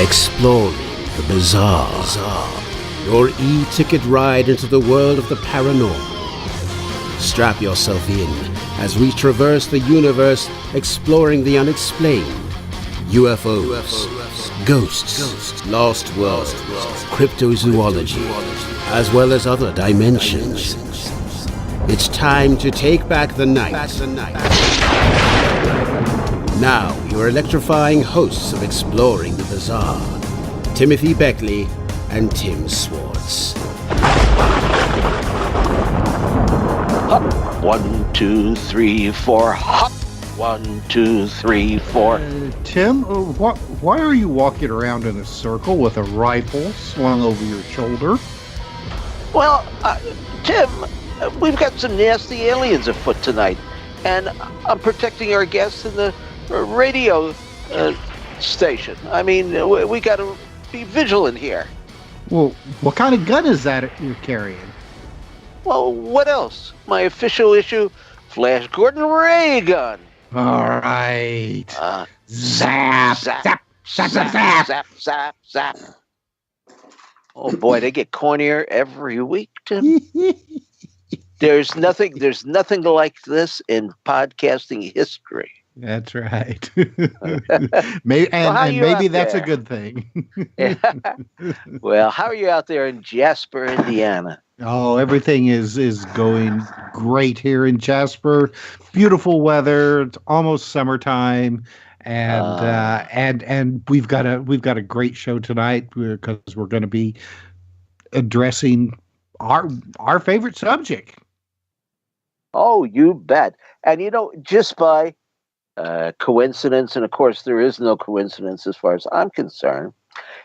Exploring the bizarre. Your e-ticket ride into the world of the paranormal. Strap yourself in as we traverse the universe exploring the unexplained. UFOs, ghosts, lost worlds, cryptozoology, as well as other dimensions. It's time to take back the night. Now, your electrifying hosts of Exploring the Bizarre, Timothy Beckley and Tim SWARTZ. Hop, 1, 2, 3, 4. Hop, 1, 2, 3, 4. Tim, why are you walking around in a circle with a rifle slung over your shoulder? Well, Tim, we've got some nasty aliens afoot tonight, and I'm protecting our guests in the radio station. I mean, we got to be vigilant here. Well, what kind of gun is that you're carrying? Well, what else? My official issue Flash Gordon ray gun. All right. Zap, zap, zap, zap, zap, zap, zap, zap. Oh boy, they get cornier every week, Tim. There's nothing like this in podcasting history. That's right. Maybe that's a good thing. Well, how are you out there in Jasper, Indiana? Oh, everything is going great here in Jasper. Beautiful weather. It's almost summertime, and we've got a great show tonight because we're going to be addressing our favorite subject. Oh, you bet. And just by coincidence, and of course there is no coincidence as far as I'm concerned,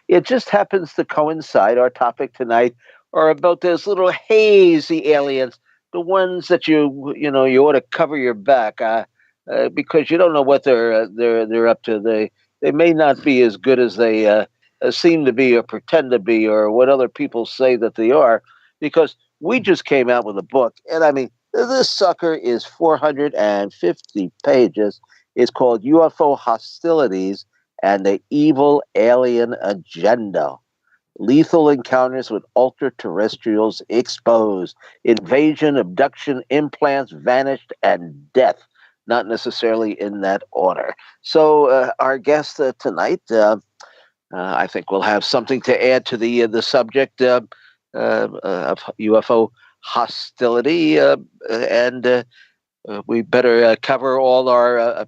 it just happens to coincide. Our topic tonight are about those little hazy aliens, the ones that you ought to cover your back because you don't know what they're up to. They may not be as good as they seem to be or pretend to be or what other people say that they are, because we just came out with a book, and I mean, this sucker is 450 pages. It's called UFO Hostilities and the Evil Alien Agenda. Lethal encounters with ultra-terrestrials exposed. Invasion, abduction, implants, vanished, and death. Not necessarily in that order. So our guest tonight, I think we'll have something to add to the subject of UFO hostility, and we better cover all our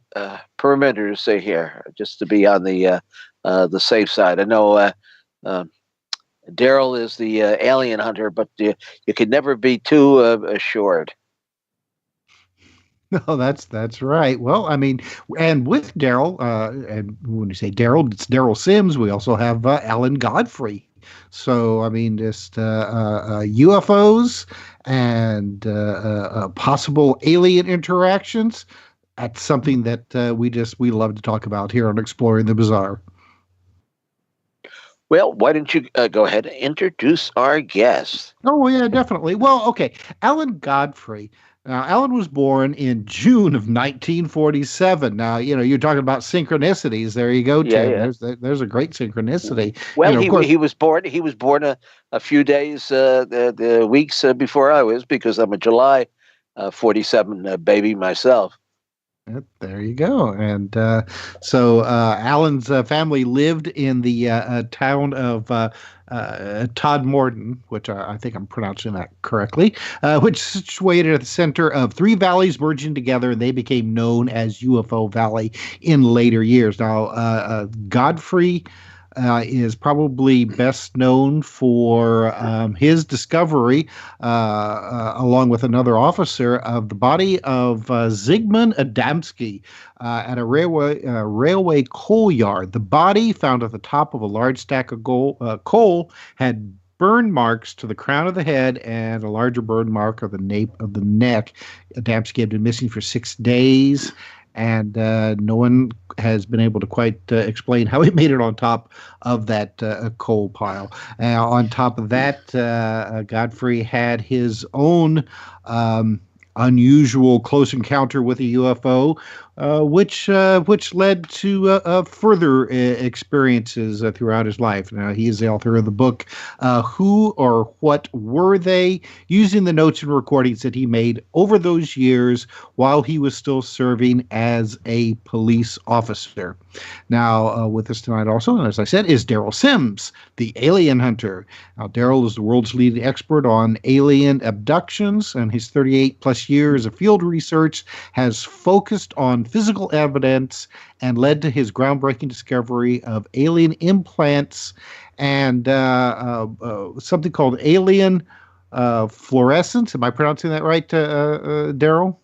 perimeters here, just to be on the safe side. I know Darrell is the alien hunter, but you can never be too assured. No, that's right. Well, I mean, and with Darrell, and when you say Darrell, it's DERREL SIMS. We also have ALAN GODFREY. So, I mean, just UFOs and possible alien interactions. That's something that we love to talk about here on Exploring the Bizarre. Well, why don't you go ahead and introduce our guest? Oh, yeah, definitely. Well, okay. ALAN GODFREY. Now, Alan was born in June of 1947. Now, you're talking about synchronicities. There you go, Tim. Yeah. There's a great synchronicity. Well, he was born a few days, the weeks before I was, because I'm a July 47 baby myself. There you go. And so Alan's family lived in the town of Todmorden, which I think I'm pronouncing that correctly, which is situated at the center of three valleys merging together, and they became known as UFO Valley in later years. Now, Godfrey is probably best known for his discovery, along with another officer, of the body of Zigmund Adamski at a railway coal yard. The body, found at the top of a large stack of coal, had burn marks to the crown of the head and a larger burn mark of the nape of the neck. Adamski had been missing for 6 days, and no one has been able to quite explain how he made it on top of that coal pile. On top of that, Godfrey had his own unusual close encounter with a UFO which led to further experiences throughout his life. Now, he is the author of the book, Who or What Were They?, using the notes and recordings that he made over those years while he was still serving as a police officer. Now, with us tonight also, and as I said, is DERREL Sims, the alien hunter. Now, DERREL is the world's leading expert on alien abductions, and his 38-plus years of field research has focused on physical evidence and led to his groundbreaking discovery of alien implants and something called alien fluorescence. Am I pronouncing that right, DERREL?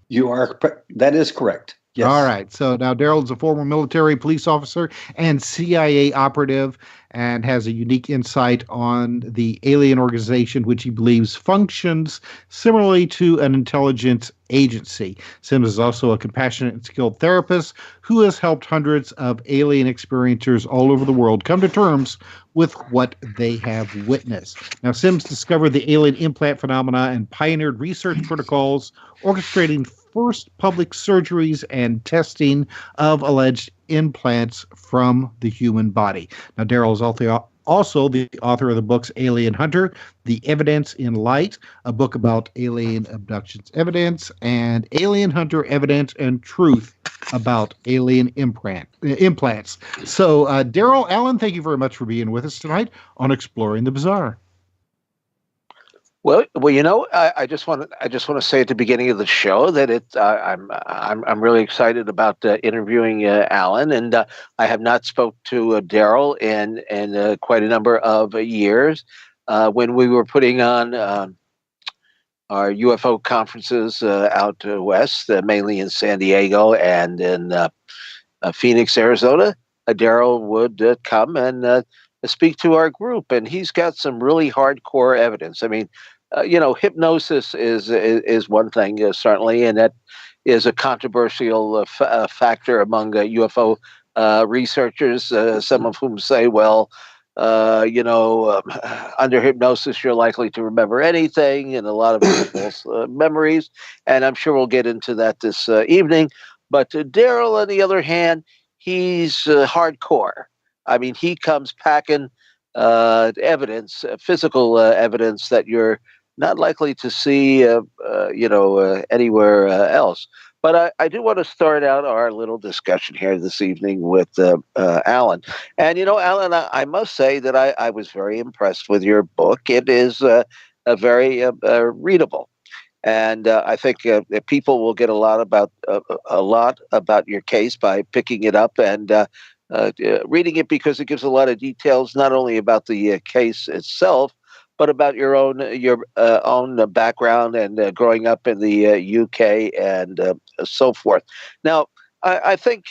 That is correct. Yes. All right. So now DERREL is a former military police officer and CIA operative and has a unique insight on the alien organization, which he believes functions similarly to an intelligence agency. Sims is also a compassionate and skilled therapist who has helped hundreds of alien experiencers all over the world come to terms with what they have witnessed. Now, Sims discovered the alien implant phenomena and pioneered research protocols, orchestrating first public surgeries and testing of alleged implants from the human body. Now, DERREL is also the author of the books Alien Hunter, The Evidence in Light, a book about alien abductions evidence, and Alien Hunter, Evidence and Truth about alien implants. So, DERREL, Alan, thank you very much for being with us tonight on Exploring the Bizarre. Well, you know, I just want to say at the beginning of the show that I'm really excited about interviewing Alan, and I have not spoke to DERREL in quite a number of years. When we were putting on our UFO conferences out west, mainly in San Diego and in Phoenix, Arizona, DERREL would come and speak to our group, and he's got some really hardcore evidence. I mean, you know, hypnosis is one thing, certainly, and that is a controversial factor among UFO researchers, some of whom say, well, you know, under hypnosis, you're likely to remember anything, and a lot of people's memories, and I'm sure we'll get into that this evening. But DERREL, on the other hand, he's hardcore. I mean, he comes packing evidence, physical evidence that you're not likely to see, you know, anywhere else. But I do want to start out our little discussion here this evening with Alan. And, you know, Alan, I must say that I was very impressed with your book. It is very readable. And I think that people will get a lot about your case by picking it up and reading it, because it gives a lot of details, not only about the case itself, but about your own background and growing up in the UK and so forth. Now, I think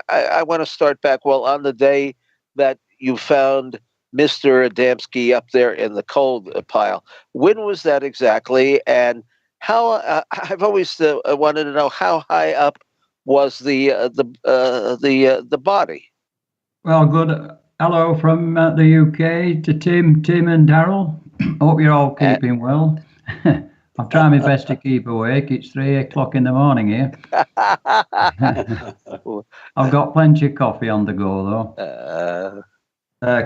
I want to start back. Well, on the day that you found Mr. Adamski up there in the coal pile, when was that exactly? And how? I've always wanted to know, how high up was the body? Well, good. Hello from the UK to Tim and Darrell. Hope you're all keeping well. I'll try my best to keep awake. It's 3 o'clock in the morning here. I've got plenty of coffee on the go, though.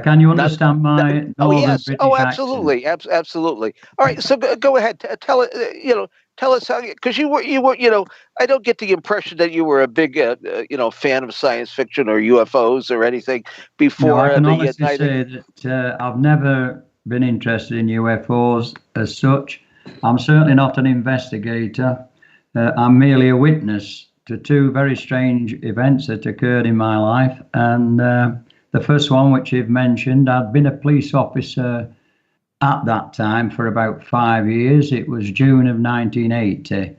Can you understand my northern British absolutely, accent? Absolutely. All right, so go ahead. Tell it. Tell us how, because you were, you know, I don't get the impression that you were a big, you know, fan of science fiction or UFOs or anything before. No, I can honestly say that I've never been interested in UFOs as such. I'm certainly not an investigator. I'm merely a witness to two very strange events that occurred in my life. And the first one, which you've mentioned, I'd been a police officer at that time for about 5 years. It was June of 1980.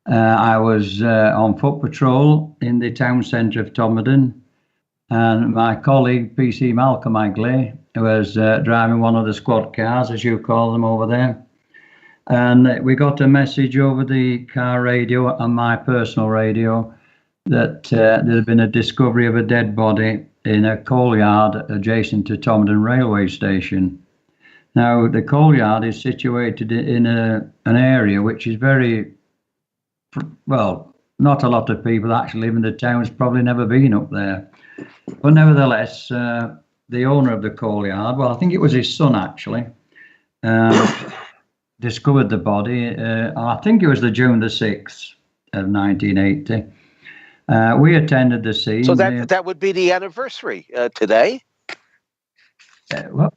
I was on foot patrol in the town centre of Tomeden, and my colleague, PC Malcolm Agley, was driving one of the squad cars, as you call them over there. And we got a message over the car radio and my personal radio that there had been a discovery of a dead body in a coal yard adjacent to Tomeden railway station. Now, the coal yard is situated in an area which is very, well, not a lot of people that actually live in the town's probably never been up there. But nevertheless, the owner of the coal yard, well, I think it was his son actually, discovered the body. I think it was the June the 6th of 1980. We attended the scene. So that would be the anniversary today. Well,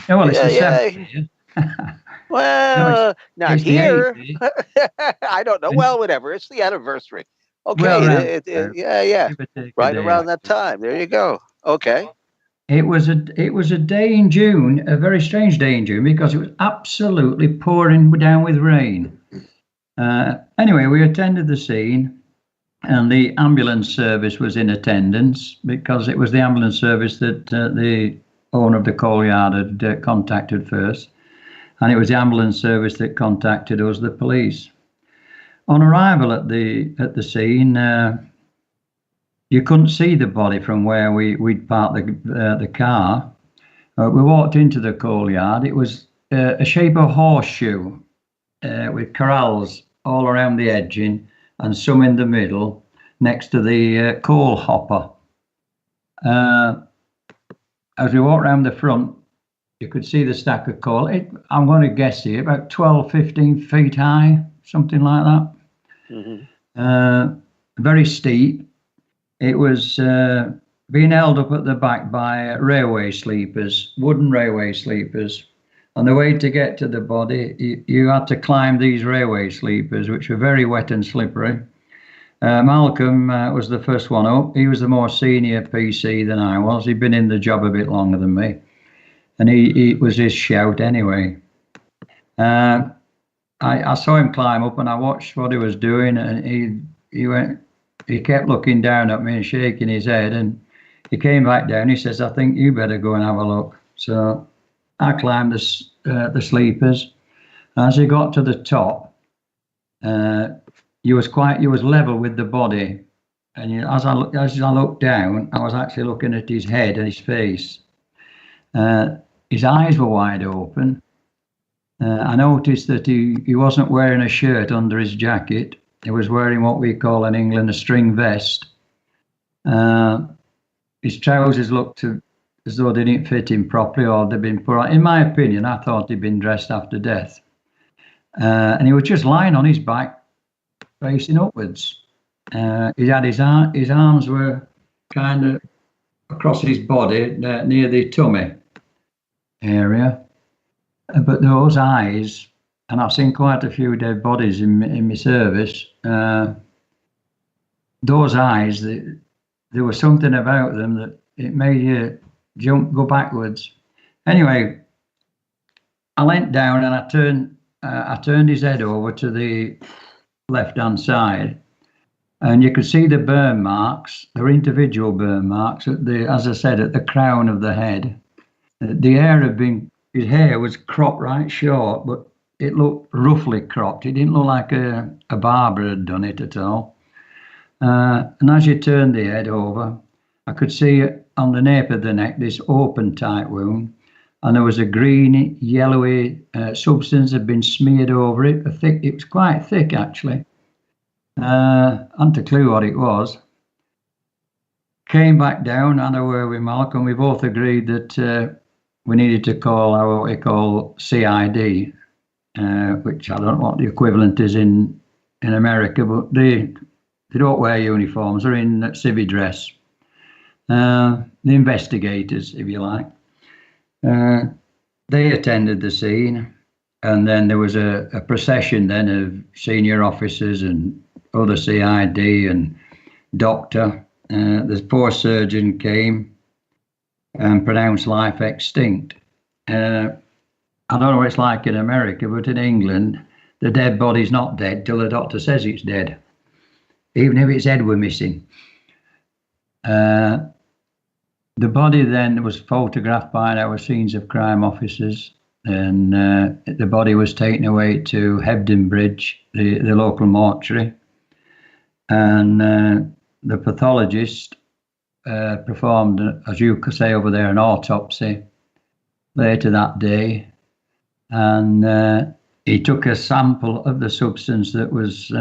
it's the 70th. Well, no, not here. I don't know. Well, whatever. It's the anniversary. Okay. Well, yeah. Right around that time. There you go. Okay. It was a day in June, a very strange day in June, because it was absolutely pouring down with rain. Anyway, we attended the scene, and the ambulance service was in attendance, because it was the ambulance service that the owner of the coal yard had contacted first, and it was the ambulance service that contacted us, the police. On arrival at the scene, you couldn't see the body from where we'd parked the car. We walked into the coal yard. It was a shape of horseshoe with corrals all around the edging and some in the middle next to the coal hopper. As we walked around the front, you could see the stack of coal. I'm going to guess here, about 12, 15 feet high, something like that. Mm-hmm. Very steep. It was being held up at the back by railway sleepers, wooden railway sleepers. And the way to get to the body, you had to climb these railway sleepers, which were very wet and slippery. Malcolm was the first one up. He was the more senior PC than I was. He'd been in the job a bit longer than me. And it was his shout anyway. I saw him climb up and I watched what he was doing, and he kept looking down at me and shaking his head, and he came back down. He says, "I think you better go and have a look." So I climbed the sleepers. As he got to the top, he was level with the body, and as I looked down, I was actually looking at his head and his face. His eyes were wide open. I noticed that he wasn't wearing a shirt under his jacket. He was wearing what we call in England a string vest. His trousers looked as though they didn't fit him properly, or they'd been put on. In my opinion, I thought he'd been dressed after death. And he was just lying on his back, facing upwards. He had his arms were kind of across his body, near the tummy area. But those eyes, and I've seen quite a few dead bodies in my service, those eyes, there was something about them that it made you go backwards. Anyway, I leant down and I turned his head over to the left-hand side, and you could see the burn marks. There were individual burn marks as I said, at the crown of the head. His hair was cropped right short, but it looked roughly cropped. It didn't look like a barber had done it at all. And as you turned the head over, I could see on the nape of the neck this open tight wound, and there was a green, yellowy substance had been smeared over it. It was quite thick actually. I hadn't a clue what it was. Came back down, had a word with Malcolm. We both agreed that we needed to call what we call CID, which I don't know what the equivalent is in America, but they don't wear uniforms. They're in civvy dress. The investigators, if you like. They attended the scene, and then there was a procession then of senior officers and other CID and doctor. The poor surgeon came and pronounced life extinct. I don't know what it's like in America, but in England, the dead body's not dead till the doctor says it's dead, even if its head were missing. The body then was photographed by our scenes of crime officers, and the body was taken away to Hebden Bridge, the local mortuary, and the pathologist performed, as you could say over there, an autopsy later that day, and he took a sample of the substance that was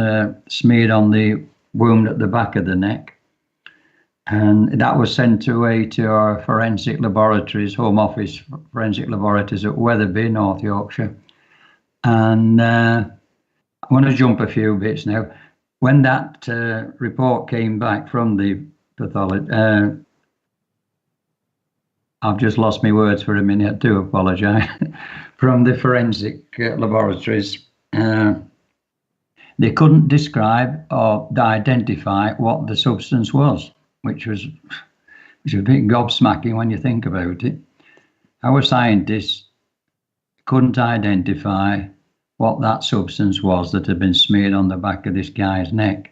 smeared on the wound at the back of the neck, and that was sent away to our forensic laboratories, Home Office forensic laboratories at Wetherby, North Yorkshire. And I want to jump a few bits now. When that report came back from the pathologist, I've just lost my words for a minute, I do apologise. From the forensic laboratories, they couldn't describe or identify what the substance was, which was a bit gobsmacking when you think about it. Our scientists couldn't identify what that substance was that had been smeared on the back of this guy's neck.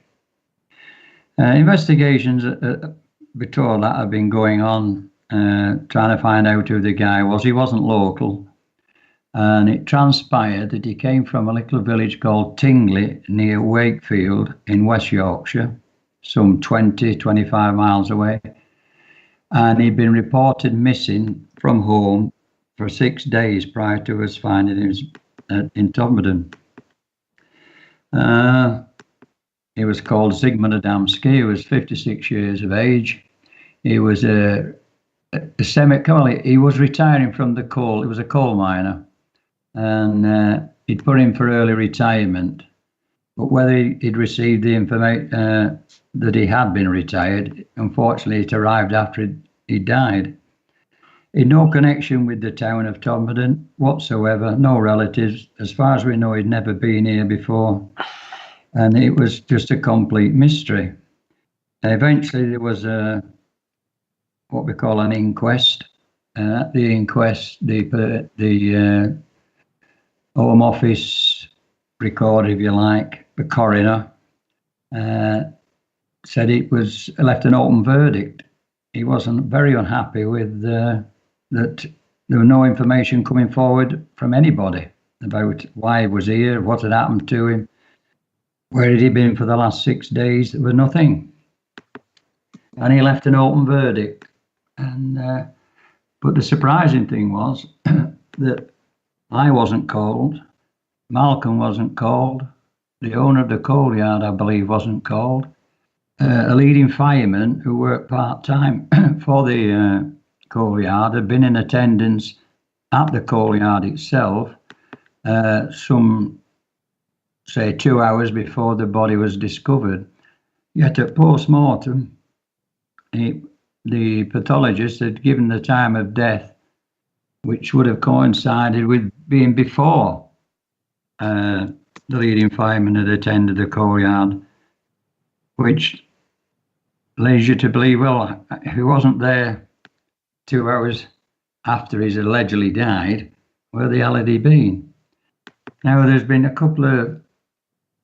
Investigations before that have been going on, trying to find out who the guy was. He wasn't local, and it transpired that he came from a little village called Tingley near Wakefield in West Yorkshire, some 20-25 miles away, and he'd been reported missing from home for 6 days prior to us finding him in Todmorden. He was called Zigmund Adamski. He was 56 years of age. He was he was retiring from the coal. He was a coal miner, and he'd put in for early retirement. But whether he'd received the information that he had been retired, unfortunately, it arrived after he died. He had no connection with the town of Todmorden whatsoever, no relatives. As far as we know, he'd never been here before. And it was just a complete mystery. Eventually, there was what we call an inquest. At the inquest, the Home Office record, if you like, the coroner said it was left an open verdict. He wasn't very unhappy with that there was no information coming forward from anybody about why he was here, what had happened to him, where had he been for the last 6 days. There was nothing. And he left an open verdict. And but the surprising thing was that I wasn't called, Malcolm wasn't called, the owner of the coal yard, I believe, wasn't called. A leading fireman who worked part-time for the coal yard had been in attendance at the coal yard itself some, say, 2 hours before the body was discovered. Yet at post-mortem, the pathologist had given the time of death, which would have coincided with being before the leading fireman had attended the coal yard, which leads you to believe, well, if he wasn't there 2 hours after he's allegedly died, where the hell had he been? Now, there's been a couple of,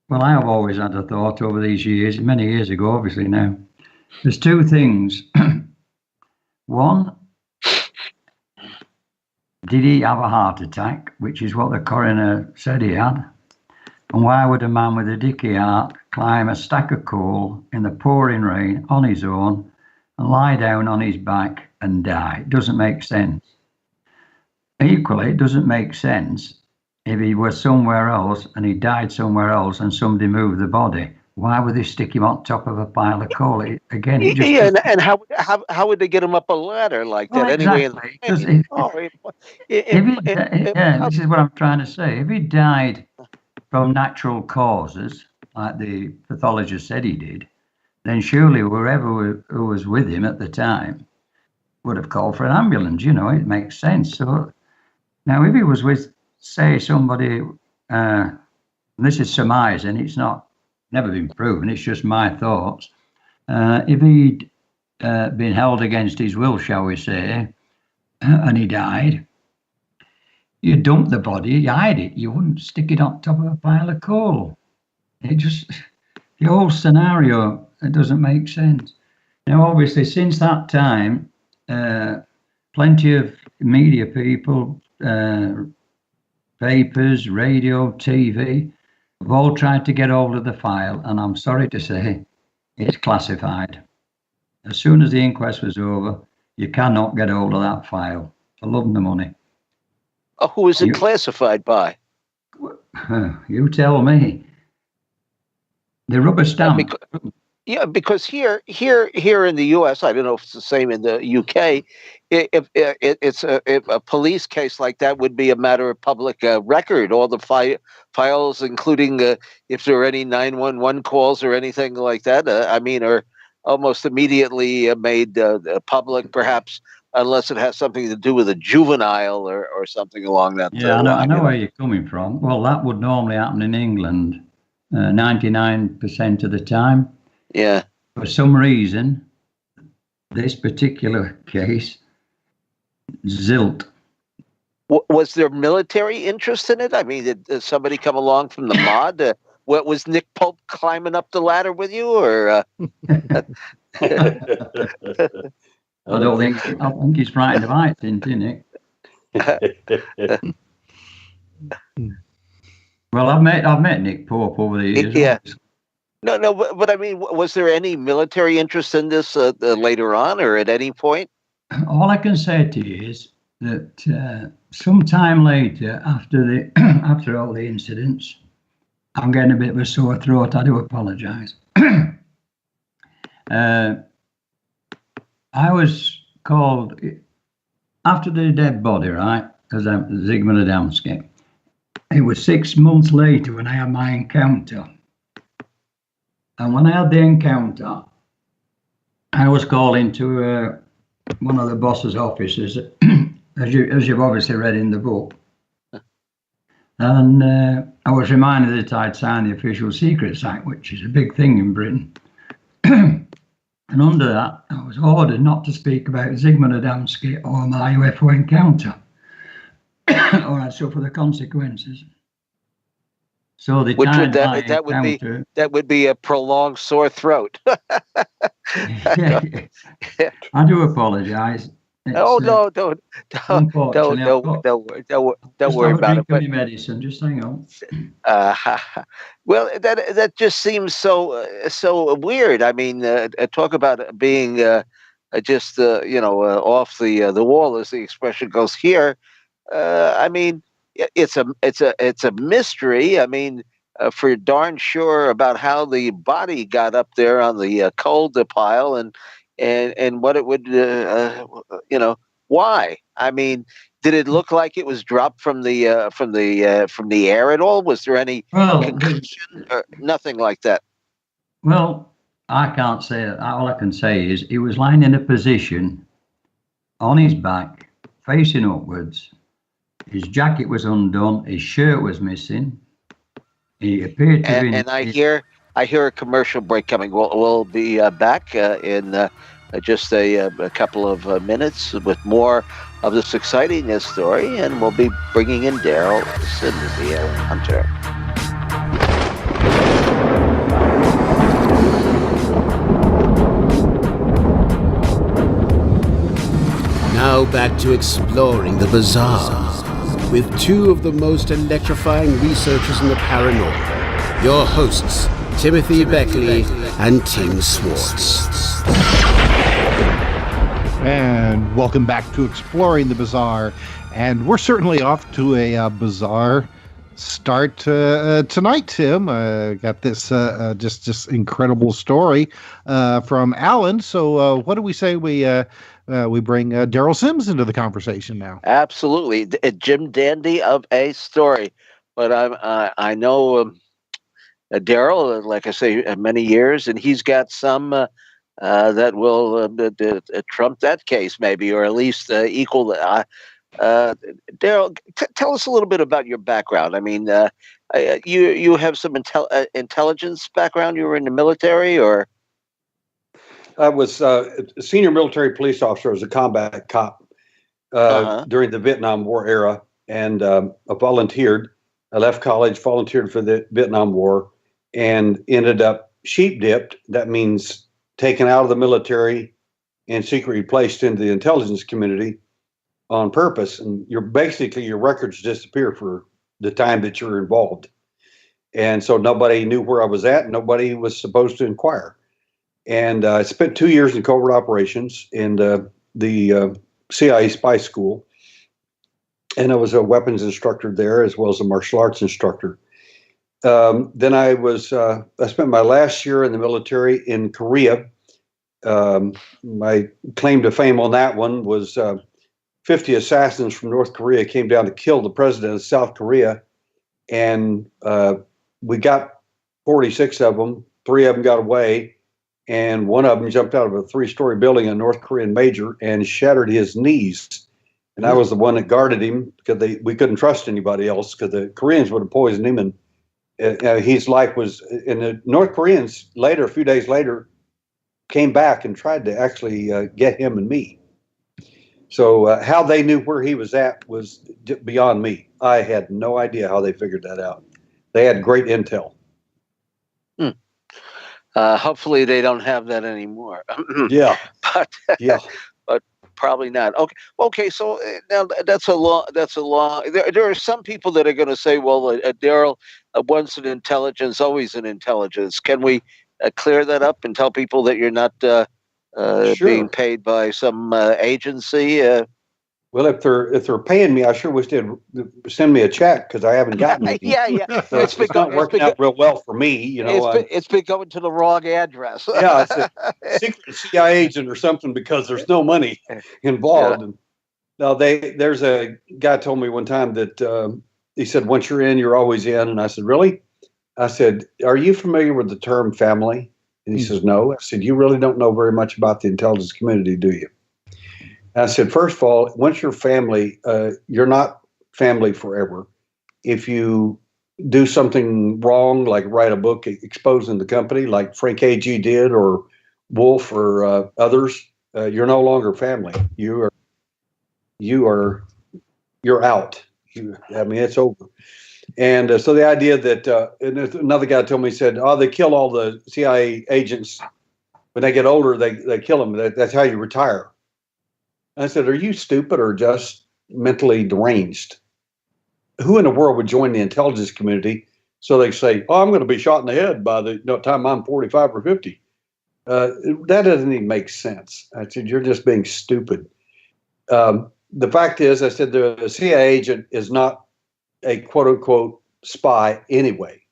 well, I have always had a thought over these years, many years ago, obviously now. There's two things. One, did he have a heart attack, which is what the coroner said he had? And why would a man with a dicky heart climb a stack of coal in the pouring rain on his own and lie down on his back and die? It doesn't make sense. Equally, it doesn't make sense if he was somewhere else and he died somewhere else and somebody moved the body. Why would they stick him on top of a pile of coal? Again, it just... Yeah, and how would they get him up a ladder like that? Well, anyway? Exactly. This is what I'm trying to say. If he died from natural causes, like the pathologist said he did, then surely whoever who was with him at the time would have called for an ambulance. You know, it makes sense. So now, if he was with, say, somebody, and this is surmising, it's not never been proven, it's just my thoughts. If he'd been held against his will, shall we say, and he died, you dump the body, you hide it, you wouldn't stick it on top of a pile of coal. It just, the whole scenario, it doesn't make sense. Now, obviously, since that time, plenty of media people, papers, radio, TV, have all tried to get hold of the file, and I'm sorry to say, it's classified. As soon as the inquest was over, you cannot get hold of that file for love and the money. Who is it classified by? You tell me. The rubber stamp. Yeah, because here in the U.S., I don't know if it's the same in the U.K. If a police case like that would be a matter of public record, all the files, including if there are any 911 calls or anything like that. Are almost immediately made public, perhaps, unless it has something to do with a juvenile or something along that Yeah, line. I know where you're coming from. Well, that would normally happen in England 99% of the time. Yeah. For some reason, this particular case, zilt. Was there military interest in it? I mean, did somebody come along from the mod? What was Nick Pope climbing up the ladder with you, or? I think he's frightened of heights, isn't he, Nick? Well, I've met Nick Pope over the years. Yeah. No, but I mean, was there any military interest in this later on, or at any point? All I can say to you is that sometime later, after all the incidents, I'm getting a bit of a sore throat. I do apologise. I was called after the dead body, right? Because I'm Zigmund Adamski. It was 6 months later when I had my encounter. And when I had the encounter, I was called into one of the boss's offices, as you've obviously read in the book. And I was reminded that I'd signed the Official Secrets Act, which is a big thing in Britain. And under that, I was ordered not to speak about Zigmund Adamski or my UFO encounter, or I'd suffer the consequences. So the that would be a prolonged sore throat. Yeah. I do apologise. Don't worry about it. But medicine, just hang on. Well, that just seems so weird. I mean, talk about being just off the wall, as the expression goes here. I mean, it's a mystery. I mean, for darn sure about how the body got up there on the coal pile and what it would, why? I mean, did it look like it was dropped from the air at all? Was there any concussion or nothing like that? Well, I can't say that. All I can say is he was lying in a position on his back, facing upwards. His jacket was undone. His shirt was missing. He appeared to be. And I hear a commercial break coming. We'll be back in just a couple of minutes with more of this exciting story, and we'll be bringing in Darrell Sims, the alien hunter. Now back to exploring the bizarre with two of the most electrifying researchers in the paranormal, your hosts, Timothy Beckley and Tim Swartz. And welcome back to Exploring the Bizarre. And we're certainly off to a bizarre start tonight, Tim. Got this just incredible story from Alan. So what do we say we bring Darrell Sims into the conversation now? Absolutely, Jim Dandy of a story. But I know Darrell, like I say, many years, and he's got some that will trump that case, maybe, or at least equal the. Darrell, tell us a little bit about your background. I mean, you have some intelligence background. You were in the military, or? I was a senior military police officer as a combat cop during the Vietnam War era, and I volunteered. I left college, volunteered for the Vietnam War, and ended up sheep dipped. That means taken out of the military and secretly placed into the intelligence community on purpose. And your records disappear for the time that you're involved. And so nobody knew where I was at. Nobody was supposed to inquire. And I spent 2 years in covert operations in the CIA spy school. and I was a weapons instructor there as well as a martial arts instructor. Then I spent my last year in the military in Korea. My claim to fame on that one was 50 assassins from North Korea came down to kill the president of South Korea, and we got 46 of them. 3 of them got away, and one of them jumped out of a 3-story building, a North Korean major, and shattered his knees. And I was the one that guarded him because we couldn't trust anybody else because the Koreans would have poisoned him, and his life was. And the North Koreans later, a few days later, came back and tried to actually get him and me. So how they knew where he was at was beyond me. I had no idea how they figured that out. They had great intel. Hopefully they don't have that anymore. Yeah. But yeah. But probably not. Okay. So now that's a long. There are some people that are going to say, well, Darrell, once an intelligence, always an intelligence. Can we clear that up and tell people that you're not Sure. being paid by some agency? Well, if they're paying me, I sure wish they'd send me a check because I haven't gotten any. Yeah. So it's not working out real well for me. You know, it's been going to the wrong address. Yeah, it's a secret CIA agent or something because there's no money involved. Yeah. And now there's a guy told me one time that he said, once you're in, you're always in. And I said, really? I said, are you familiar with the term family? And he says, no. I said, you really don't know very much about the intelligence community, do you? I said, first of all, once you're family, you're not family forever. If you do something wrong, like write a book exposing the company, like Frank A.G. did, or Wolf, or others, you're no longer family. You're out. It's over. And so the idea that and another guy told me, he said, oh, they kill all the CIA agents when they get older. They kill them. That's how you retire. I said, are you stupid or just mentally deranged? Who in the world would join the intelligence community so they say, oh, I'm going to be shot in the head by the time I'm 45 or 50? That doesn't even make sense. I said, you're just being stupid. The fact is, I said, the CIA agent is not a quote unquote spy anyway.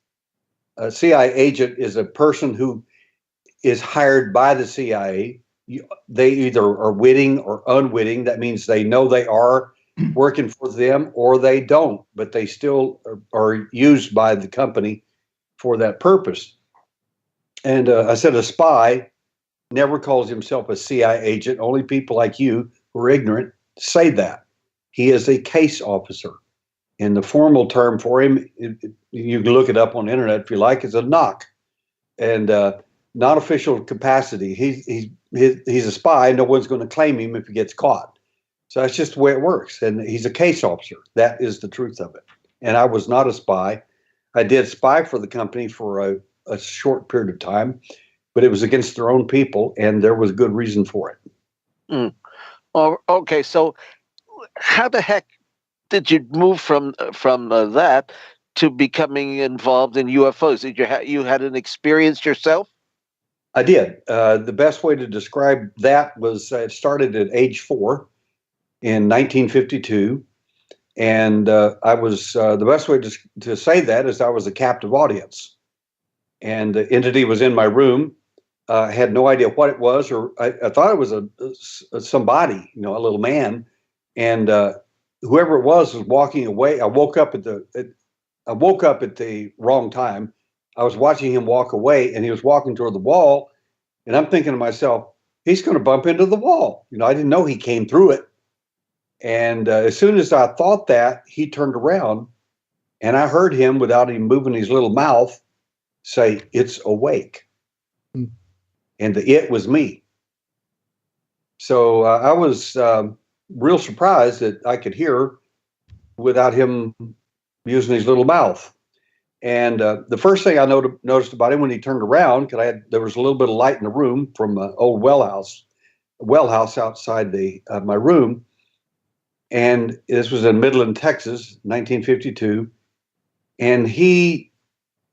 A CIA agent is a person who is hired by the CIA. They either are witting or unwitting. That means they know they are working for them or they don't, but they still are used by the company for that purpose. And I said a spy never calls himself a CIA agent. Only people like you who are ignorant say that. He is a case officer. And the formal term for him, you can look it up on the internet if you like, is a knock. And not official capacity. He's a spy. No one's going to claim him if he gets caught. So that's just the way it works. And he's a case officer. That is the truth of it. And I was not a spy. I did spy for the company for a short period of time, but it was against their own people, and there was good reason for it. Oh, okay. So how the heck did you move from that to becoming involved in UFOs? Did you had an experience yourself? I did. The best way to describe that was it started at age 4 in 1952. And I was the best way to say that is I was a captive audience. And the entity was in my room. I had no idea what it was, or I thought it was somebody, a little man. And whoever it was walking away. I woke up at the wrong time. I was watching him walk away, and he was walking toward the wall. And I'm thinking to myself, he's going to bump into the wall. I didn't know he came through it. And as soon as I thought that, he turned around, and I heard him, without him moving his little mouth, say, "It's awake." And the it was me. So I was real surprised that I could hear without him using his little mouth. And the first thing I noticed about him when he turned around, because there was a little bit of light in the room from an old well house outside my room. And this was in Midland, Texas, 1952. And he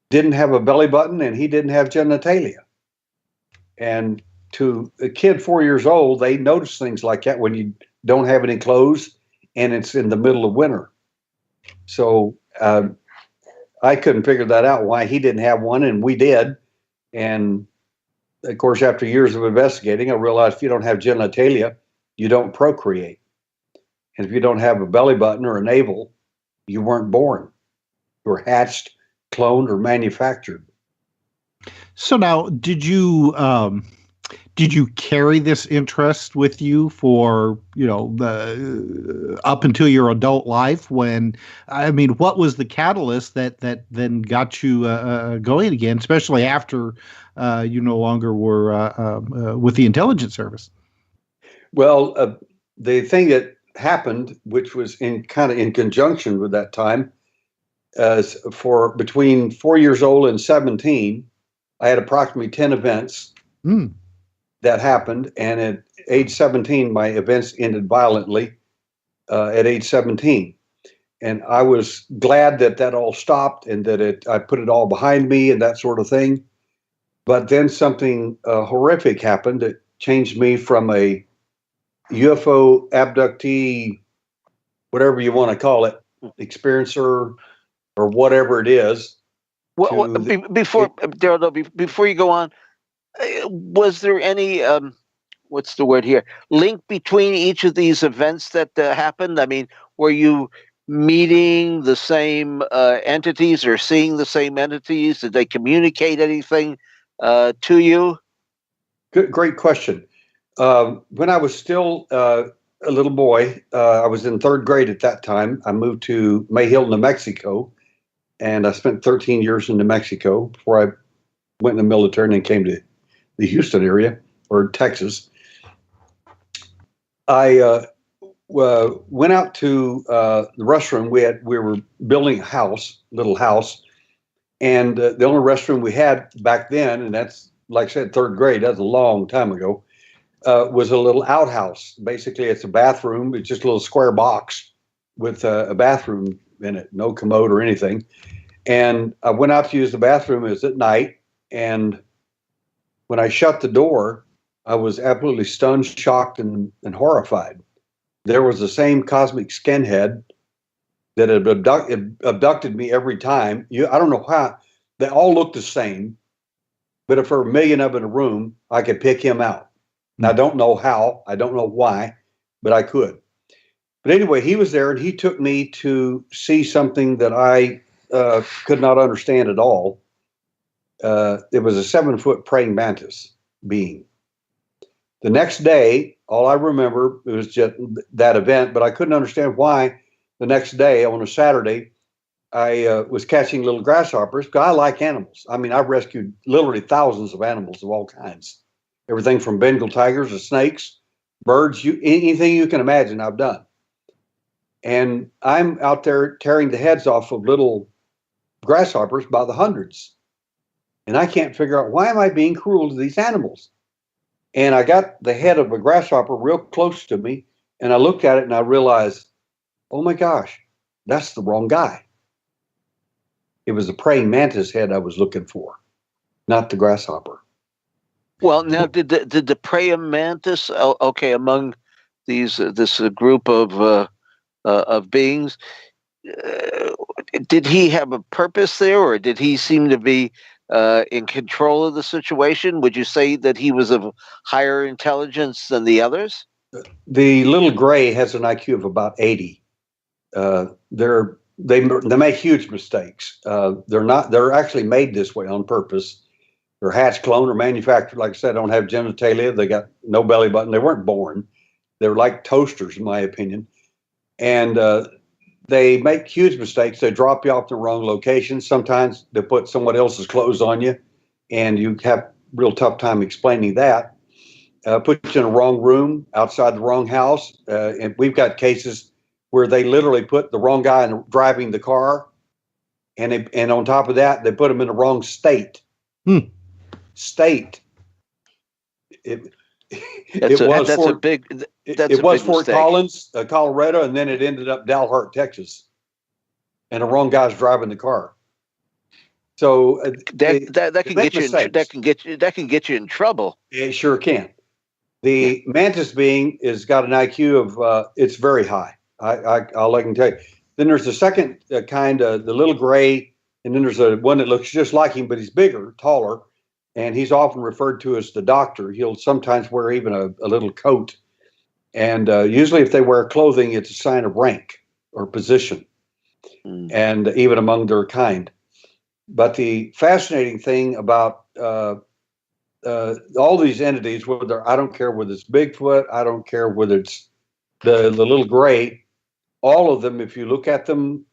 didn't have a belly button, and he didn't have genitalia. And to a kid 4 years old, they notice things like that when you don't have any clothes and it's in the middle of winter. So I couldn't figure that out, why he didn't have one, and we did. And of course, after years of investigating, I realized if you don't have genitalia, you don't procreate. And if you don't have a belly button or a navel, you weren't born. You were hatched, cloned, or manufactured. So now, did you carry this interest with you for, the up until your adult life? What was the catalyst that then got you going again, especially after you no longer were with the intelligence service? Well, the thing that happened, which was in conjunction with that time, for between 4 years old and 17, I had approximately 10 events that happened, and at age 17, my events ended violently at age 17. And I was glad that all stopped and that I put it all behind me and that sort of thing. But then something horrific happened that changed me from a UFO abductee, whatever you want to call it, experiencer or whatever it is. Well, before you go on, was there any what's the word here, link between each of these events that happened? I mean, were you meeting the same entities or seeing the same entities? Did they communicate anything to you? Great question. When I was still a little boy, I was in third grade at that time. I moved to Mayhill, New Mexico, and I spent 13 years in New Mexico before I went in the military and then came to the Houston area, or Texas. I went out to the restroom. We were building a little house, and the only restroom we had back then, and that's, like I said, third grade, that's a long time ago, was a little outhouse. Basically, it's a bathroom. It's just a little square box with a bathroom in it, no commode or anything. And I went out to use the bathroom. It was at night, and when I shut the door, I was absolutely stunned, shocked, and horrified. There was the same cosmic skinhead that had abducted me every time. I don't know how. They all looked the same, but if there were a million of them in a room, I could pick him out. And I don't know how. I don't know why, but I could. But anyway, he was there, and he took me to see something that I could not understand at all. It was a 7-foot praying mantis being. The next day, all I remember, it was just that event, but I couldn't understand why the next day on a Saturday, I was catching little grasshoppers, because I like animals. I mean, I've rescued literally thousands of animals of all kinds. Everything from Bengal tigers to snakes, birds, anything you can imagine I've done. And I'm out there tearing the heads off of little grasshoppers by the hundreds. And I can't figure out, why am I being cruel to these animals? And I got the head of a grasshopper real close to me, and I looked at it and I realized, oh my gosh, that's the wrong guy. It was the praying mantis head I was looking for, not the grasshopper. Well, now, did the praying mantis, among this group of beings, did he have a purpose there, or did he seem to be in control of the situation? Would you say that he was of higher intelligence than the others? The little gray has an IQ of about 80. They make huge mistakes. They're actually made this way on purpose. They're hatched, cloned, or manufactured. Like I said, don't have genitalia. They got no belly button. They weren't born. They're like toasters, in my opinion. And they make huge mistakes. They drop you off the wrong location. Sometimes they put someone else's clothes on you, and you have a real tough time explaining that. Put you in the wrong room, outside the wrong house. And we've got cases where they literally put the wrong guy driving the car, and on top of that, they put him in the wrong state. State. It was Fort Collins, Colorado, and then it ended up Dalhart, Texas, and the wrong guy's driving the car. So that can get you in trouble. It sure can. The mantis being has got an IQ of it's very high. All I can tell you. Then there's the second kind, the little gray, and then there's one that looks just like him, but he's bigger, taller, and he's often referred to as the doctor. He'll sometimes wear even a little coat, and usually if they wear clothing, it's a sign of rank or position, and even among their kind. But the fascinating thing about all these entities, whether I don't care whether it's Bigfoot, I don't care whether it's the little gray, all of them, if you look at them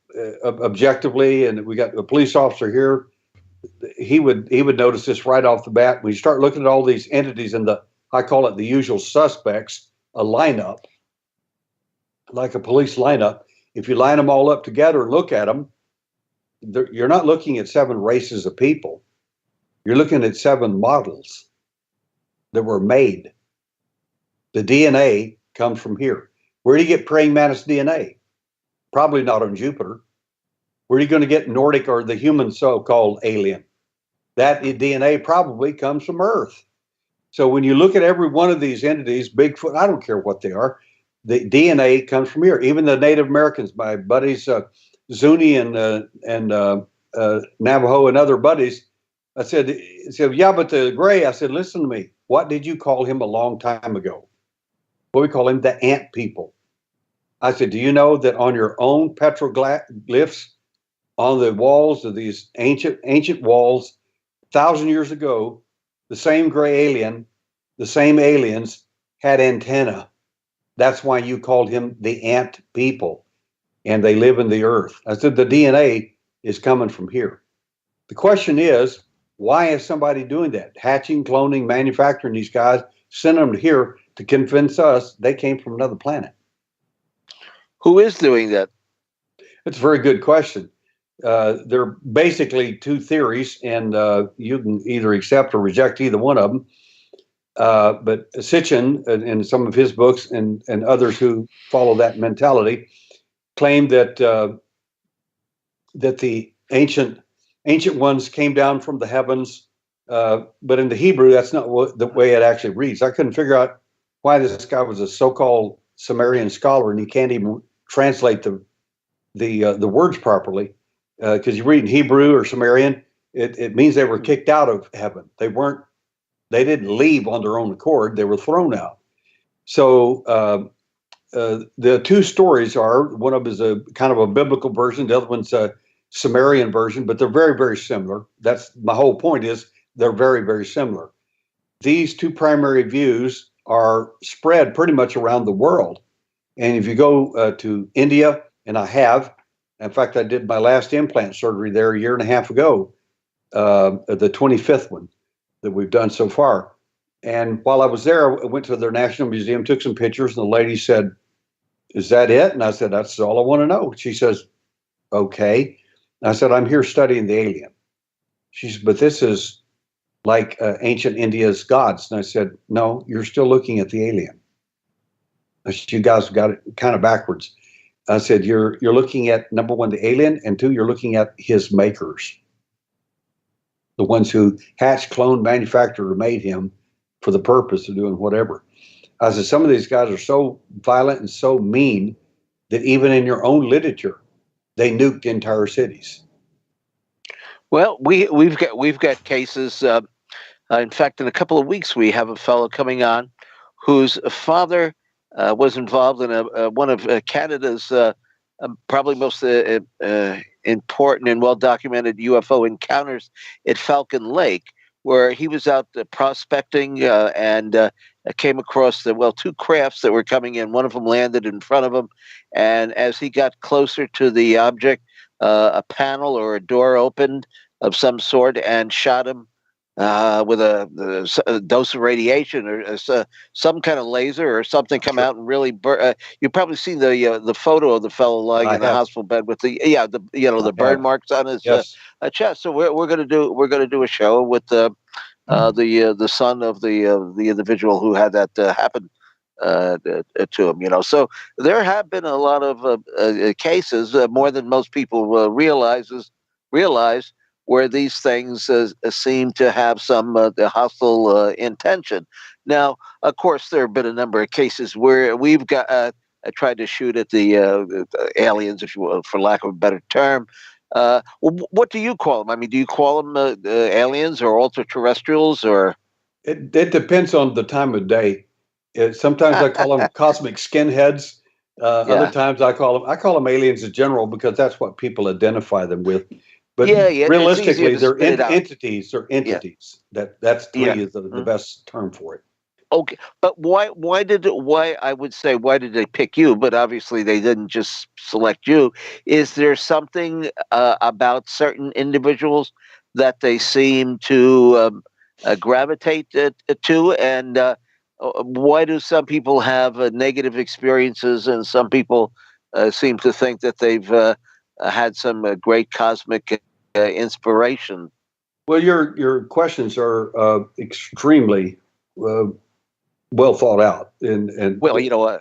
objectively, and we got a police officer here, he would notice this right off the bat. When you start looking at all these entities in I call it the usual suspects, a lineup, like a police lineup. If you line them all up together and look at them, you're not looking at 7 races of people. You're looking at 7 models that were made. The DNA comes from here. Where do you get praying mantis DNA? Probably not on Jupiter. Where are you going to get Nordic or the human so-called alien? That DNA probably comes from Earth. So when you look at every one of these entities, Bigfoot, I don't care what they are, the DNA comes from here. Even the Native Americans, my buddies, Zuni and Navajo and other buddies, I said, yeah, but the gray, I said, listen to me. What did you call him a long time ago? Well, we call him the ant people. I said, do you know that on your own petroglyphs on the walls of these ancient walls, 1,000 years ago, the same gray alien, the same aliens had antenna. That's why you called him the ant people, and they live in the earth. I said, the DNA is coming from here. The question is, why is somebody doing that? Hatching, cloning, manufacturing these guys, sending them here to convince us they came from another planet. Who is doing that? It's a very good question. There are basically 2 theories, and you can either accept or reject either one of them. But Sitchin, in some of his books, and others who follow that mentality, claim that that the ancient ones came down from the heavens. But in the Hebrew, that's not the way it actually reads. I couldn't figure out why this guy was a so-called Sumerian scholar and he can't even translate the words properly. Because you read in Hebrew or Sumerian, it means they were kicked out of heaven. They didn't leave on their own accord. They were thrown out. So the 2 stories are, one of them is a kind of a biblical version. The other one's a Sumerian version, but they're very, very similar. That's my whole point, is they're very, very similar. These 2 primary views are spread pretty much around the world. And if you go to India, and I have, in fact, I did my last implant surgery there a year and a half ago, the 25th one that we've done so far. And while I was there, I went to their National Museum, took some pictures, and the lady said, is that it? And I said, that's all I want to know. She says, okay. And I said, I'm here studying the alien. She said, but this is like ancient India's gods. And I said, no, you're still looking at the alien. I said, you guys got it kind of backwards. I said, you're looking at, number 1, the alien, and 2, you're looking at his makers. The ones who hatched, cloned, manufactured, or made him for the purpose of doing whatever. I said, some of these guys are so violent and so mean that even in your own literature, they nuked entire cities. Well, we've got cases. In fact, in a couple of weeks, we have a fellow coming on whose father was involved in one of Canada's probably most important and well-documented UFO encounters at Falcon Lake, where he was out prospecting and came across 2 crafts that were coming in. One of them landed in front of him, and as he got closer to the object, a panel or a door opened of some sort and shot him with a dose of radiation or some kind of laser or something come out and really burn. You've probably seen the photo of the fellow lying in the hospital bed with the burn marks on his chest. So we're going to do a show with the son of the individual who had that happen to him. So there have been a lot of cases, more than most people realize, where these things seem to have some hostile intention. Now, of course, there have been a number of cases where we've got tried to shoot at the aliens, if you will, for lack of a better term. What do you call them? I mean, do you call them aliens or ultra-terrestrials, or? It depends on the time of day. Sometimes I call them cosmic skinheads. Other times I call them aliens in general, because that's what people identify them with. But realistically, they're entities. They're entities. That's to me is the best term for it. Okay, but why did they pick you? But obviously they didn't just select you. Is there something about certain individuals that they seem to gravitate to? And why do some people have negative experiences, and some people seem to think that they've had some great cosmic inspiration? Well, your questions are extremely well thought out. And well, you know,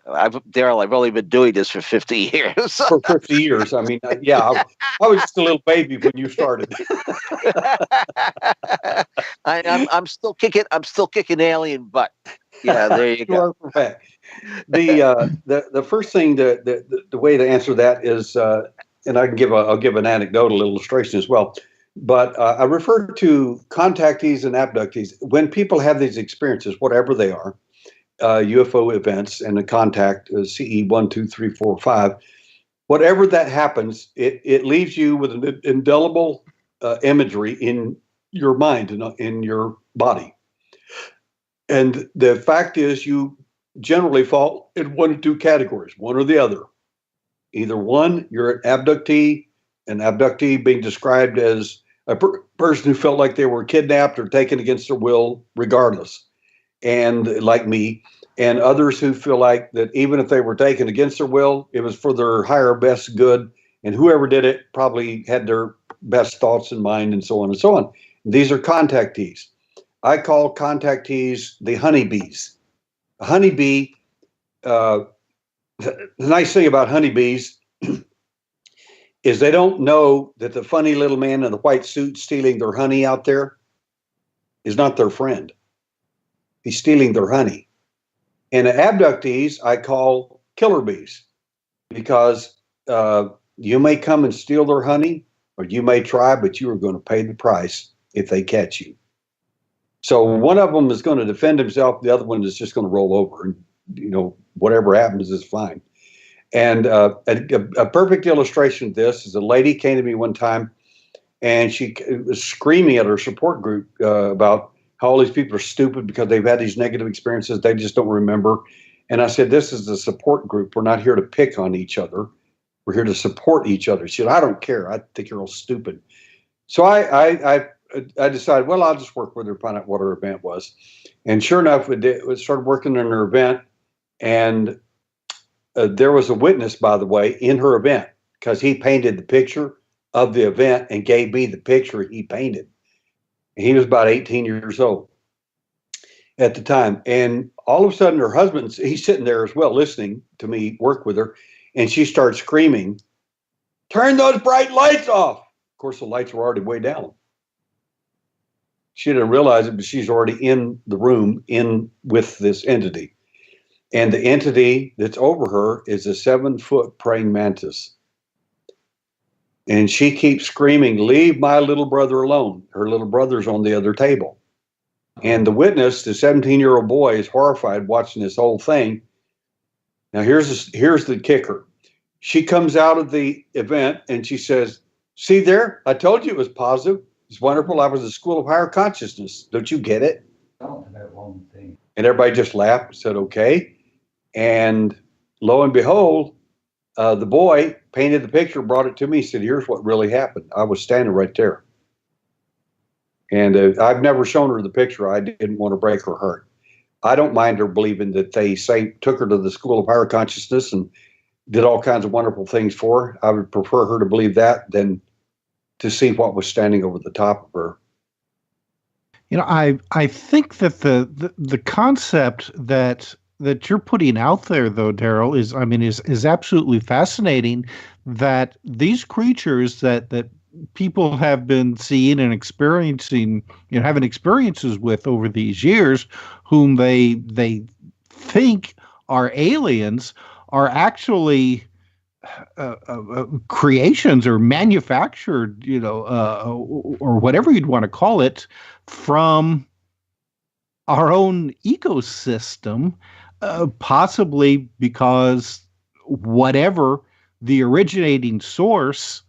Darrell, I've only been doing this for 50 years. For 50 years. I mean, I was just a little baby when you started. I'm still kicking. I'm still kicking alien butt. Yeah, there you go. The first thing, the way to answer that is, and I'll give an anecdotal illustration as well. But I refer to contactees and abductees. When people have these experiences, whatever they are, UFO events and a contact, CE 1, 2, 3, 4, 5, whatever that happens, it leaves you with an indelible imagery in your mind and in your body. And the fact is, you generally fall in one of two categories, one or the other. Either one, you're an abductee being described as a person who felt like they were kidnapped or taken against their will, regardless. And like me, and others who feel like that even if they were taken against their will, it was for their higher best good, and whoever did it probably had their best thoughts in mind, and so on and so on. These are contactees. I call contactees the honeybees. A honeybee, the nice thing about honeybees is they don't know that the funny little man in the white suit stealing their honey out there is not their friend. He's stealing their honey. And the abductees I call killer bees, because you may come and steal their honey, or you may try, but you are going to pay the price if they catch you. So one of them is going to defend himself. The other one is just going to roll over, and whatever happens is fine. And a perfect illustration of this is a lady came to me one time, and she was screaming at her support group about how all these people are stupid because they've had these negative experiences. They just don't remember. And I said, this is a support group. We're not here to pick on each other. We're here to support each other. She said, I don't care. I think you're all stupid. So I decided, well, I'll just work with her, find out what her event was. And sure enough, we started working on her event. And there was a witness, by the way, in her event, because he painted the picture of the event and gave me the picture he painted. He was about 18 years old at the time. And all of a sudden, her husband, he's sitting there as well, listening to me work with her. And she starts screaming, turn those bright lights off. Of course, the lights were already way down. She didn't realize it, but she's already in the room with this entity. And the entity that's over her is a 7-foot praying mantis. And she keeps screaming, leave my little brother alone. Her little brother's on the other table. And the witness, the 17-year-old boy, is horrified watching this whole thing. Now, here's the kicker. She comes out of the event and she says, see there? I told you it was positive. It's wonderful. I was at the School of Higher Consciousness. Don't you get it? And everybody just laughed and said, okay. And lo and behold, the boy painted the picture, brought it to me, said, here's what really happened. I was standing right there. And I've never shown her the picture. I didn't want to break her heart. I don't mind her believing that they took her to the School of Higher Consciousness and did all kinds of wonderful things for her. I would prefer her to believe that than to see what was standing over the top of her. I think that the concept that you're putting out there, though, Darrell, is absolutely fascinating. That these creatures that people have been seeing and experiencing, having experiences with over these years, whom they think are aliens, are actually creations or manufactured, or whatever you'd want to call it, from our own ecosystem, possibly because whatever the originating source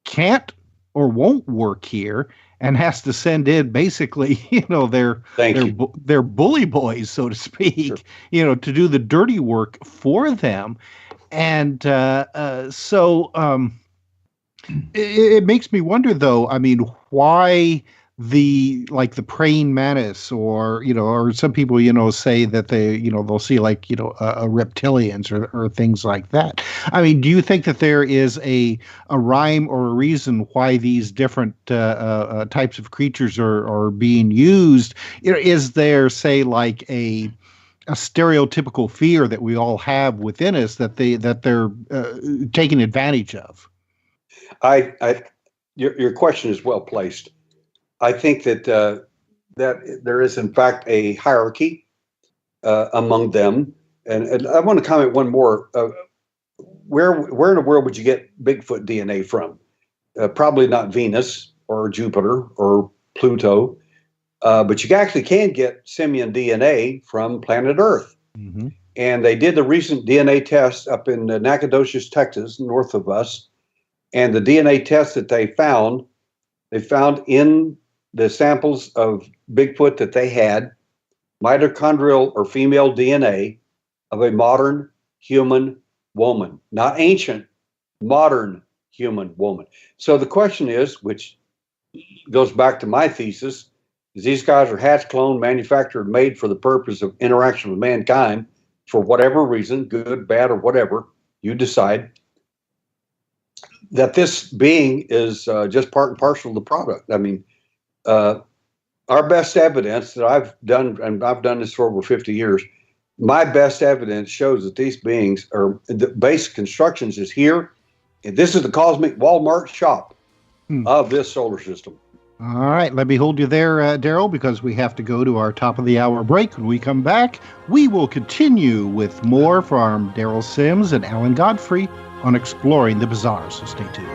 can't or won't work here and has to send in basically, their bully boys, so to speak, Sure. To do the dirty work for them. And so it makes me wonder, though, I mean, why the praying mantis, or some people, say that they'll see reptilians or things like that. I mean, do you think that there is a rhyme or a reason why these different types of creatures are being used? Is there, say, like a stereotypical fear that we all have within us that they're taking advantage of? Your question is well placed. I think that that there is in fact a hierarchy among them, and I want to comment one more. Where in the world would you get Bigfoot DNA from? Probably not Venus or Jupiter or Pluto, but you actually can get simian DNA from planet Earth. Mm-hmm. And they did the recent DNA test up in Nacogdoches, Texas, north of us. And the DNA test that they found in the samples of Bigfoot that they had mitochondrial or female DNA of a modern human woman, not ancient, modern human woman. So the question is, which goes back to my thesis, is these guys are hatched, cloned, manufactured, made for the purpose of interaction with mankind for whatever reason, good, bad, or whatever, you decide, that this being is just part and parcel of the product. I mean, our best evidence that I've done, and I've done this for over 50 years, my best evidence shows that these beings are, the base constructions is here, and this is the cosmic Walmart shop of this solar system. All right, let me hold you there, Darrell, because we have to go to our top of the hour break. When we come back, we will continue with more from Derrel Sims and Alan Godfrey on Exploring the Bizarre, so stay tuned.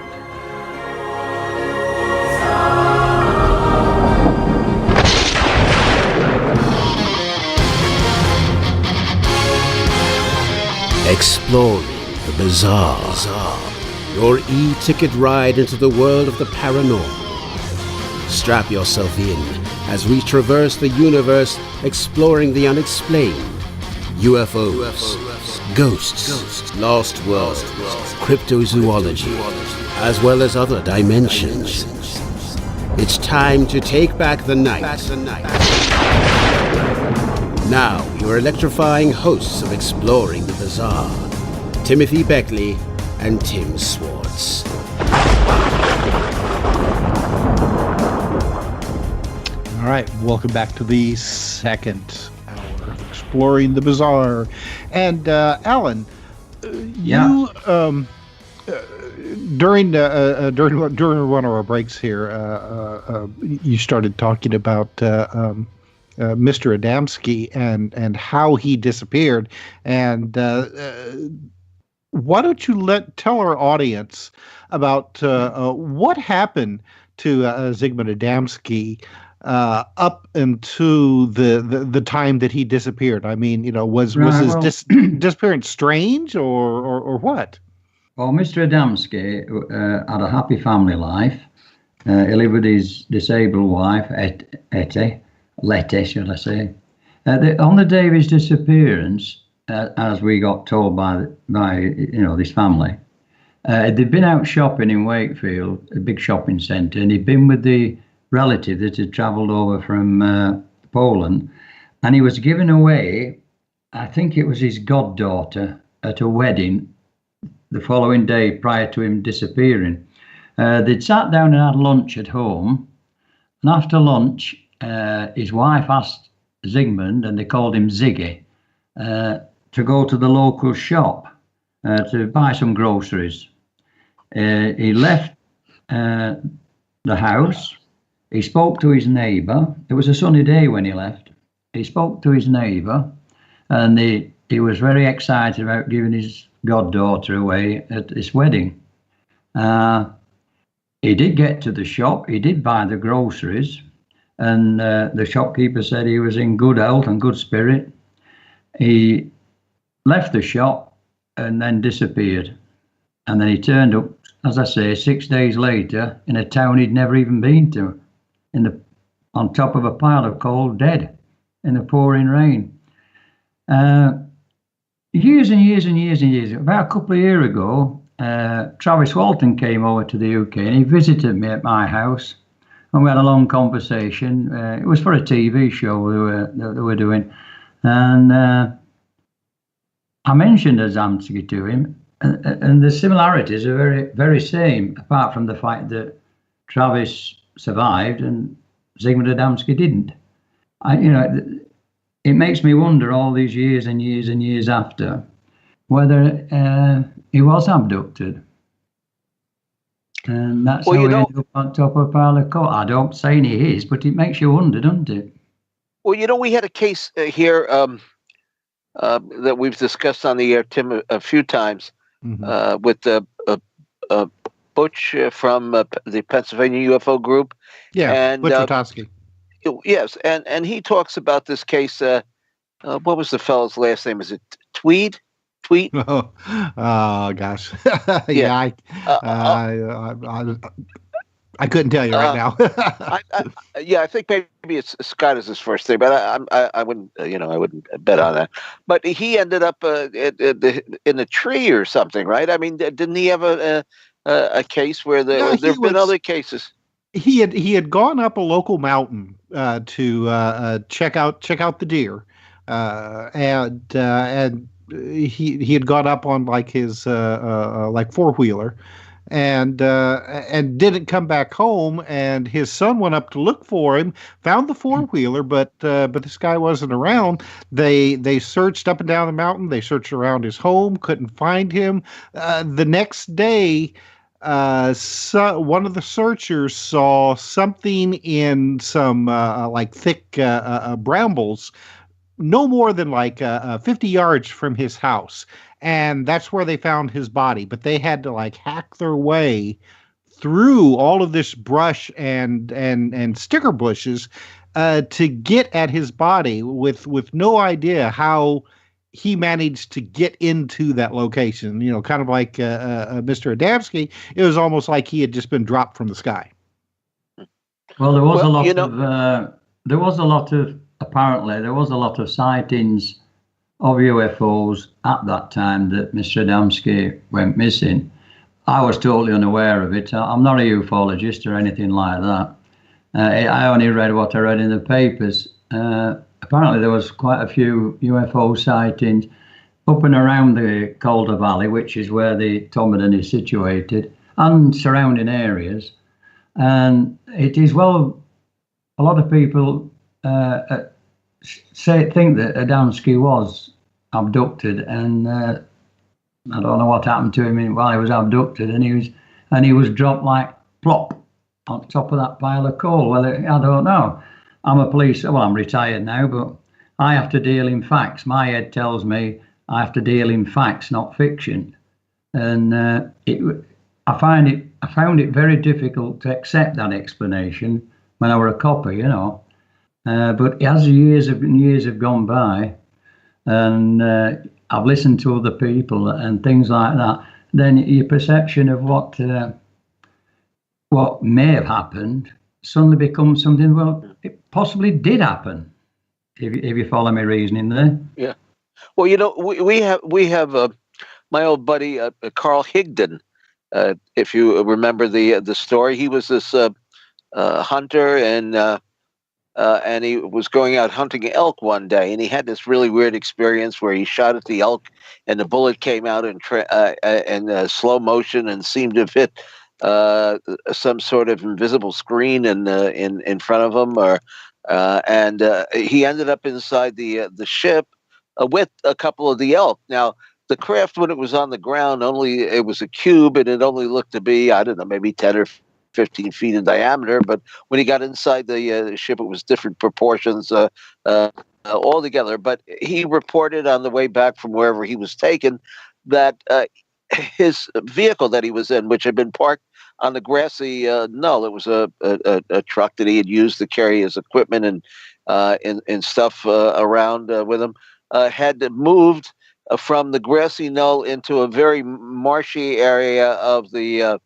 Exploring the bizarre. Your e-ticket ride into the world of the paranormal. Strap yourself in as we traverse the universe exploring the unexplained. UFOs, ghosts, lost worlds, cryptozoology, as well as other dimensions. It's time to take back the night. Now, your electrifying hosts of Exploring the Bizarre, Timothy Beckley and Tim SWARTZ. All right, welcome back to the second hour of Exploring the Bizarre. And Alan, you during one of our breaks here, you started talking about Mr. Adamski and how he disappeared. And why don't you tell our audience about what happened to Zigmund Adamski up into the time that he disappeared? I mean, was his disappearance strange or what? Well, Mr. Adamski had a happy family life. He lived with his disabled wife, Letty, shall I say. On the day of his disappearance, as we got told by this family, they'd been out shopping in Wakefield, a big shopping centre, and he'd been with the relative that had travelled over from Poland, and he was given away, I think it was his goddaughter, at a wedding the following day prior to him disappearing. They'd sat down and had lunch at home, and after lunch, his wife asked Zigmund, and they called him Ziggy, to go to the local shop to buy some groceries. He left the house. He spoke to his neighbour. It was a sunny day when he left. He spoke to his neighbour, and they he was very excited about giving his goddaughter away at this wedding. He did get to the shop. He did buy the groceries, and the shopkeeper said he was in good health and good spirit. He left the shop and then disappeared. And then he turned up, as I say, 6 days later in a town he'd never even been to, on top of a pile of coal, dead in the pouring rain. Years and years and years and years, about a couple of years ago, Travis Walton came over to the UK and he visited me at my house, and we had a long conversation. It was for a TV show they were doing, and I mentioned Adamski to him, and the similarities are very, very same, apart from the fact that Travis survived and Zigmund Adamski didn't. It makes me wonder all these years and years and years after whether he was abducted. And that's how he ended up on top of a pile of coal. I don't say he is, but it makes you wonder, doesn't it? Well, we had a case here that we've discussed on the air, Tim, a few times, with Butch from the Pennsylvania UFO group. Yeah, and Butch Atowski. Yes, and he talks about this case. What was the fellow's last name? Is it Tweed? Oh gosh. Yeah. I couldn't tell you right now. I think maybe it's Scott is his first name, but I wouldn't, I wouldn't bet on that. But he ended up in a tree or something, right? I mean, didn't he have a case where there've been other cases? He had gone up a local mountain to check out the deer, and he had gone up on like his like four-wheeler, and didn't come back home. And his son went up to look for him, found the four-wheeler, but this guy wasn't around. They searched up and down the mountain. They searched around his home, couldn't find him. The next day, one of the searchers saw something in some like thick brambles, no more than like 50 yards from his house, and that's where they found his body. But they had to like hack their way through all of this brush and sticker bushes to get at his body, with no idea how he managed to get into that location. Kind of like Mr. Adamski, it was almost like he had just been dropped from the sky. Well, there was a lot of sightings of UFOs at that time that Mr. Adamski went missing. I was totally unaware of it. I'm not a ufologist or anything like that. I only read what I read in the papers. Apparently there was quite a few UFO sightings up and around the Calder Valley, which is where the Tomadan is situated, and surrounding areas. And it is, well, a lot of people think that Adamski was abducted, and I don't know what happened to him while he was abducted, and he was dropped like plop on top of that pile of coal. Well, I don't know. I'm retired now, but I have to deal in facts. My head tells me I have to deal in facts, not fiction. And I found it very difficult to accept that explanation when I were a copper, But as years have gone by, and I've listened to other people and things like that, then your perception of what may have happened suddenly becomes something, well, it possibly did happen, if you follow my reasoning there. Yeah. Well, we have my old buddy Carl Higdon. If you remember the story, he was this hunter, and he was going out hunting elk one day, and he had this really weird experience where he shot at the elk, and the bullet came out in slow motion and seemed to hit some sort of invisible screen in front of him, and he ended up inside the ship with a couple of the elk. Now, the craft, when it was on the ground, it was a cube, and it only looked to be, I don't know, maybe 10 or 15 feet in diameter. But when he got inside the ship, it was different proportions. altogether. But he reported on the way back from wherever he was taken that his vehicle that he was in, which had been parked on the grassy knoll, it was a truck that he had used to carry his equipment and stuff around with him, had moved from the grassy knoll into a very marshy area of the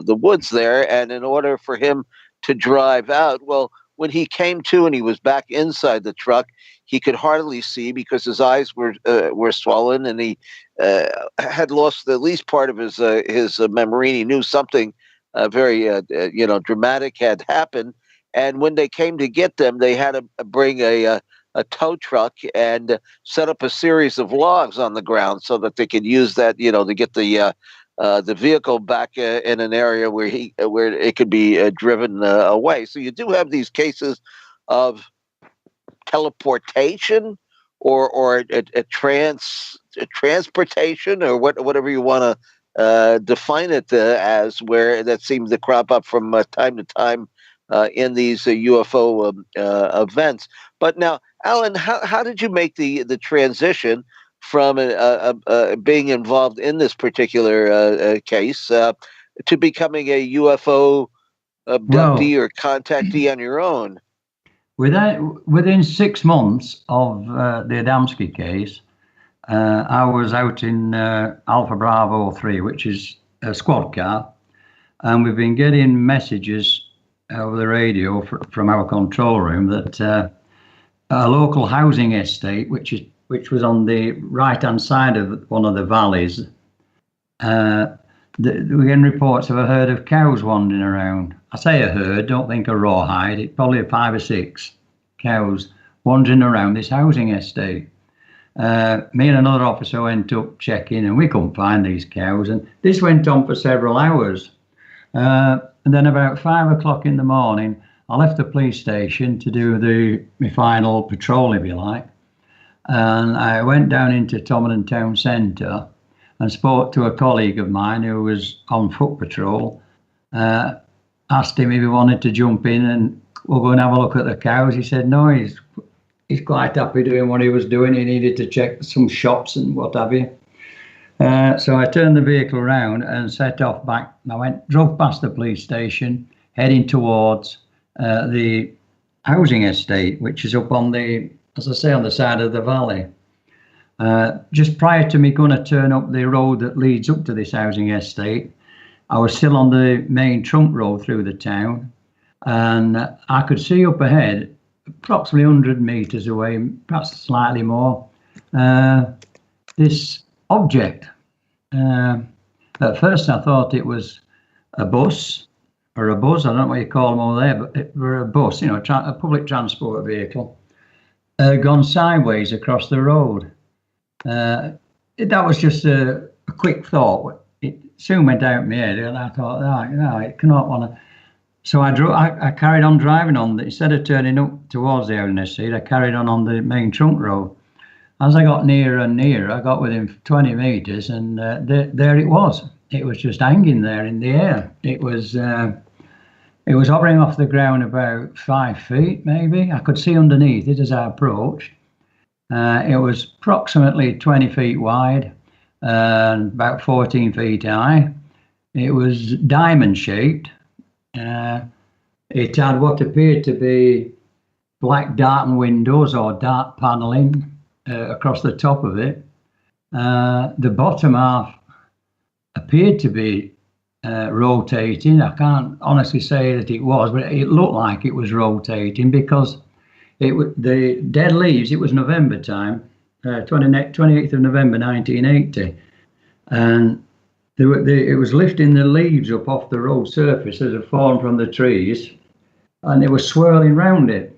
woods there. And in order for him to drive out, well, when he came to and he was back inside the truck, he could hardly see because his eyes were swollen, and he had lost at least part of his memory. He knew something very dramatic had happened, and when they came to get them, they had to bring a tow truck and set up a series of logs on the ground so that they could use that, to get the vehicle back in an area where it could be driven away. So you do have these cases of teleportation or a transportation, or whatever you want to define it as, where that seems to crop up from time to time in these UFO events. But now, Alan, how did you make the transition from being involved in this particular case to becoming a UFO abductee or contactee on your own? Within 6 months of the Adamski case, I was out in Alpha Bravo 3, which is a squad car, and we've been getting messages over the radio from our control room that a local housing estate, which was on the right-hand side of one of the valleys, we're getting reports of a herd of cows wandering around. I say a herd, don't think a rawhide. It's probably 5 or 6 cows wandering around this housing estate. Me and another officer went up checking, and we couldn't find these cows. And this went on for several hours. And then about 5 o'clock in the morning, I left the police station to do my final patrol, if you like. And I went down into Tomerton Town Centre and spoke to a colleague of mine who was on foot patrol. Asked him if he wanted to jump in and we'll go and have a look at the cows. He said no, he's quite happy doing what he was doing. He needed to check some shops and what have you. So I turned the vehicle around and set off back. I drove past the police station, heading towards the housing estate, which is up on as I say, on the side of the valley. Just prior to me going to turn up the road that leads up to this housing estate, I was still on the main trunk road through the town, and I could see up ahead, approximately 100 metres away, perhaps slightly more, this object. At first I thought it was a bus or a buzz, I don't know what you call them over there, but it were a bus, a public transport vehicle, gone sideways across the road. That was just a quick thought. It soon went out of my head, and I thought, no, it cannot want to. So I carried on driving on. Instead of turning up towards the housing estate, I carried on the main trunk road. As I got nearer and nearer, I got within 20 metres, and there it was. It was just hanging there in the air. It was hovering off the ground about 5 feet, maybe. I could see underneath it as I approached. It was approximately 20 feet wide and about 14 feet high. It was diamond shaped. It had what appeared to be black darkened windows or dark panelling across the top of it. The bottom half appeared to be rotating. I can't honestly say that it was, but it looked like it was rotating because the dead leaves, it was November time, 28th of November 1980, and it was lifting the leaves up off the road surface as it fallen from the trees, and they were swirling round it.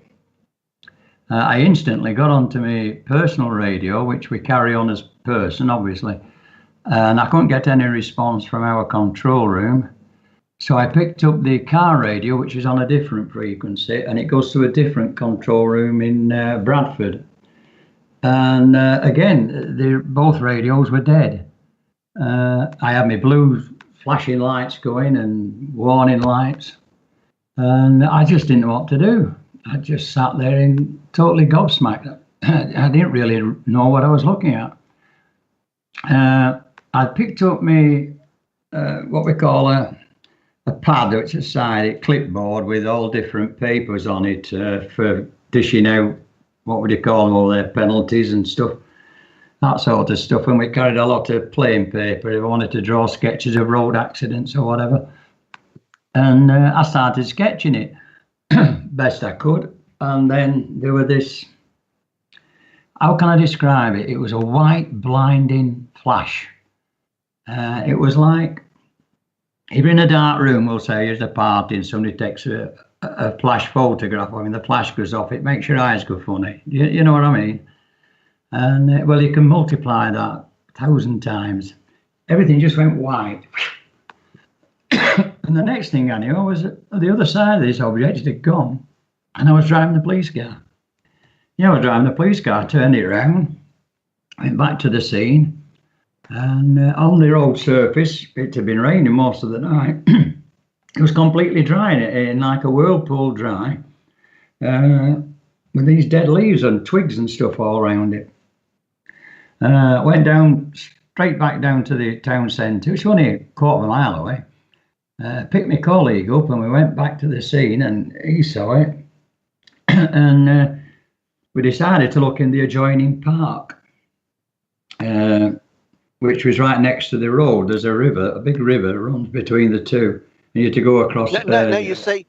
I instantly got onto my personal radio, which we carry on as person, obviously, and I couldn't get any response from our control room. So I picked up the car radio, which is on a different frequency, and it goes to a different control room in Bradford. And again, both radios were dead. I had my blue flashing lights going and warning lights, and I just didn't know what to do. I just sat there and totally gobsmacked. I didn't really know what I was looking at. I picked up what we call a pad, which is a clipboard with all different papers on it for dishing out, what would you call them, all their penalties and stuff, that sort of stuff. And we carried a lot of plain paper if I wanted to draw sketches of road accidents or whatever. And I started sketching it best I could. And then there were this, how can I describe it? It was a white blinding flash. It was like, if you're in a dark room, we'll say, there's a party and somebody takes a flash photograph. I mean, the flash goes off, it makes your eyes go funny. You know what I mean? And, well, you can multiply that 1,000 times. Everything just went white. And the next thing I knew, I was at the other side of this object, it had gone, and I was driving the police car. Yeah, I was driving the police car, turned it around, went back to the scene, and on the road surface, it had been raining most of the night. It was completely dry in like a whirlpool dry, with these dead leaves and twigs and stuff all around it. Went down, straight back down to the town centre, which was only a quarter of a mile away. Picked my colleague up and we went back to the scene and he saw it. And we decided to look in the adjoining park, which was right next to the road. There's a river, a big river runs between the two. And you had to go across. No, you say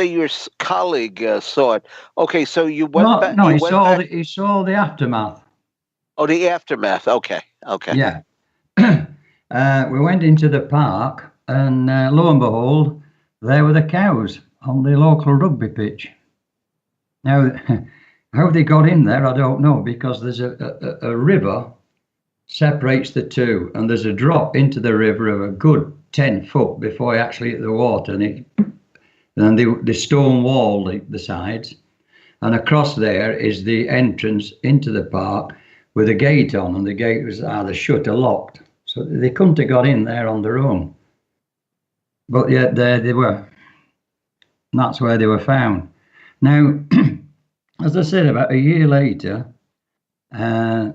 your colleague saw it. Okay, so you went back. No, he saw the aftermath. Oh, the aftermath. Okay. Yeah. We went into the park. And lo and behold, there were the cows on the local rugby pitch. Now, how they got in there, I don't know, because there's a river separates the two, and there's a drop into the river of a good 10 foot before you actually hit the water, and they stone wall the sides, and across there is the entrance into the park with a gate on, and the gate was either shut or locked, so they couldn't have got in there on their own. But yet there they were. And that's where they were found. Now, as I said, about a year later, I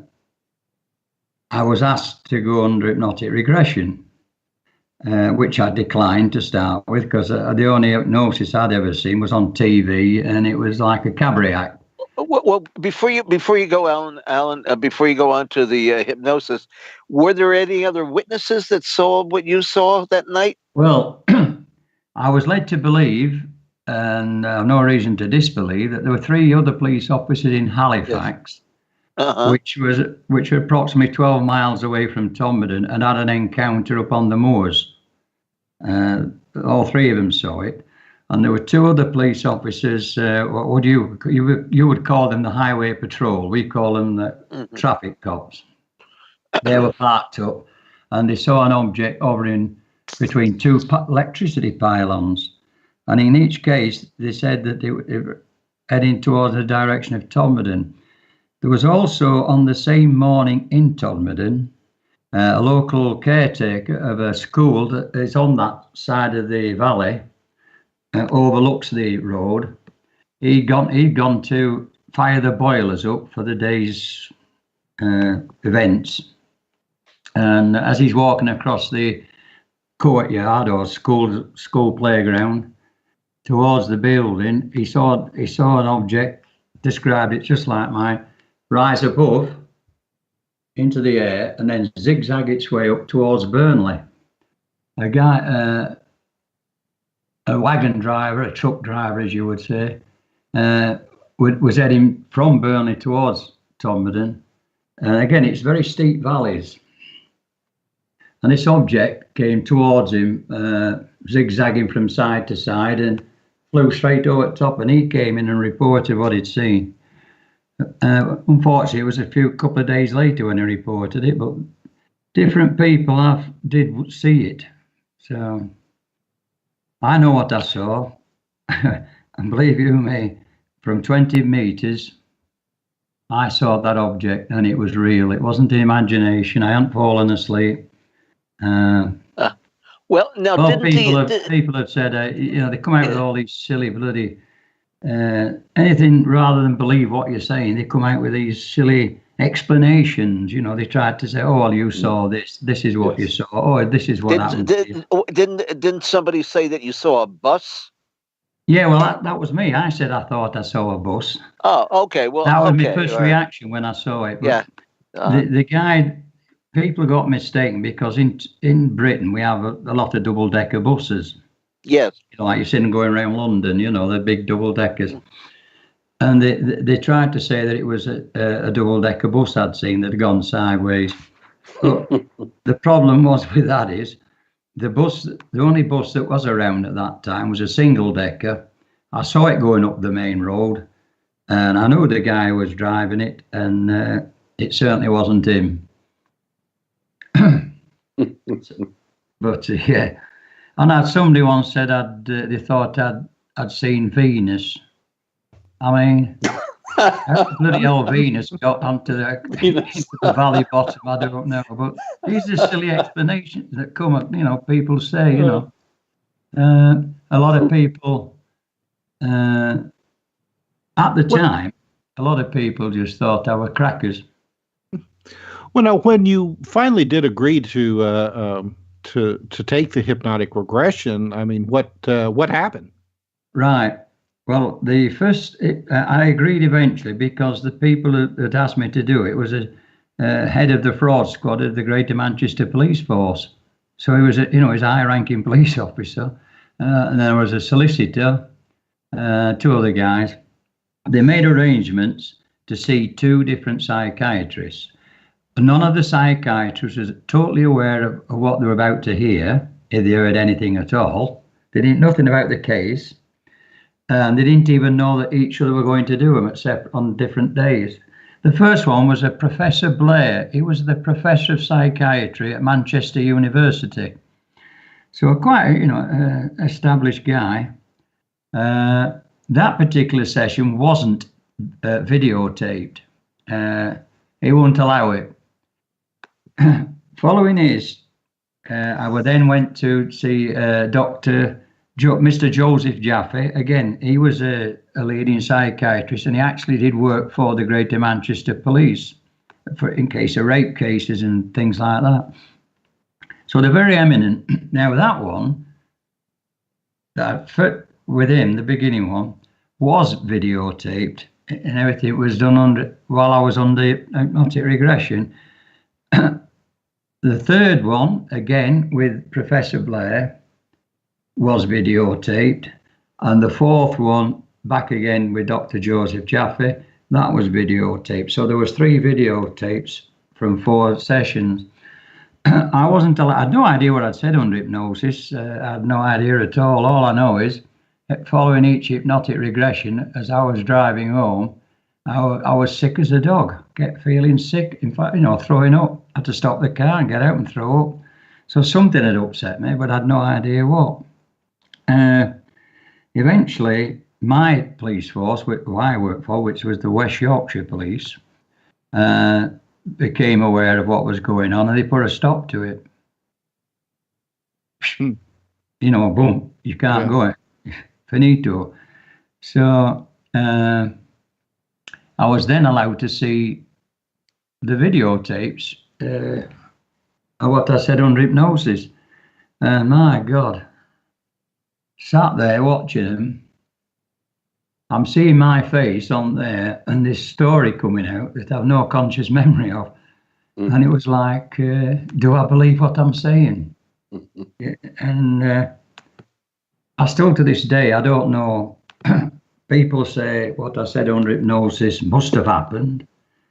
was asked to go under hypnotic regression, which I declined to start with because the only hypnosis I'd ever seen was on TV, and it was like a cabaret act. Well, before you go, Alan, before you go on to the hypnosis, were there any other witnesses that saw what you saw that night? Well, I was led to believe, and I have no reason to disbelieve, that there were 3 other police officers in Halifax, yes. which were approximately 12 miles away from Tomberton, and had an encounter up on the moors. All 3 of them saw it. And there were 2 other police officers. What would you would call them the highway patrol? We call them the traffic cops. They were parked up, and they saw an object hovering between 2 electricity pylons. And in each case, they said that they were heading towards the direction of Tomberton. There was also on the same morning in Tomberton a local caretaker of a school that is on that side of the valley. Overlooks the road. He'd gone to fire the boilers up for the day's events, and as he's walking across the courtyard or school playground towards the building, he saw an object, described it just like mine, rise above into the air and then zigzag its way up towards Burnley. A guy, a wagon driver, a truck driver, as you would say, was heading from Burnley towards Tomberton. And again, it's very steep valleys. And this object came towards him, zigzagging from side to side, and flew straight over the top. And he came in and reported what he'd seen. Unfortunately, it was a couple of days later when he reported it, but different people did see it. So I know what I saw, and believe you me, from 20 meters, I saw that object, and it was real. It wasn't imagination. I hadn't fallen asleep. Well, now people have said, they come out with all these silly bloody anything rather than believe what you're saying. They come out with these silly explanations. You know, they tried to say, "Oh, well, you saw this. This is what you saw. Oh, this is what happened." Didn't somebody say that you saw a bus? Yeah, well, that was me. I said I thought I saw a bus. Oh, okay. Well, that was okay, my first reaction when I saw it. But yeah. The guy, people got mistaken because in Britain we have a lot of double-decker buses. Yes. You know, like you see them going around London, you know, the big double-deckers. And they tried to say that it was a double-decker bus I'd seen that had gone sideways. But the problem was with that is the only bus that was around at that time was a single-decker. I saw it going up the main road, and I knew the guy who was driving it, and it certainly wasn't him. But yeah, and somebody once said they thought I'd seen Venus. I mean, bloody hell, Venus got onto into the valley bottom. I don't know, but these are silly explanations that come up. You know, people say, you know, a lot of people at the time, a lot of people just thought I were crackers. Well, now, when you finally did agree to take the hypnotic regression, I mean, what happened? Right. Well, I agreed eventually because the people that asked me to do it was a head of the fraud squad of the Greater Manchester Police Force. So he was, he's a high-ranking police officer, and there was a solicitor, two other guys. They made arrangements to see two different psychiatrists. None of the psychiatrists was totally aware of what they were about to hear, if they heard anything at all. They didn't know nothing about the case. And they didn't even know that each other were going to do them except on different days. The first one was a Professor Blair. He was the Professor of Psychiatry at Manchester University. So quite, established guy. That particular session wasn't videotaped. He wouldn't allow it. Following his, I then went to see Mr. Joseph Jaffe. Again, he was a leading psychiatrist, and he actually did work for the Greater Manchester Police in case of rape cases and things like that. So they're very eminent. Now that one, with him, the beginning one, was videotaped, and everything was done while I was under hypnotic regression. The third one, again with Professor Blair, was videotaped, and the fourth one, back again with Dr. Joseph Jaffe, that was videotaped. So there was 3 videotapes from 4 sessions. I had no idea what I'd said under hypnosis. I had no idea at all. All I know is, following each hypnotic regression, as I was driving home, I was sick as a dog, kept feeling sick. In fact, throwing up. I had to stop the car and get out and throw up. So something had upset me, but I had no idea what. Eventually, my police force, who I worked for, which was the West Yorkshire Police, became aware of what was going on, and they put a stop to it. Boom, you can't go. Finito. So I was then allowed to see the videotapes of what I said under hypnosis. And my God, sat there watching them. I'm seeing my face on there and this story coming out that I've no conscious memory of. Mm-hmm. And it was like, do I believe what I'm saying? And I still to this day, I don't know. People say what I said under hypnosis must have happened.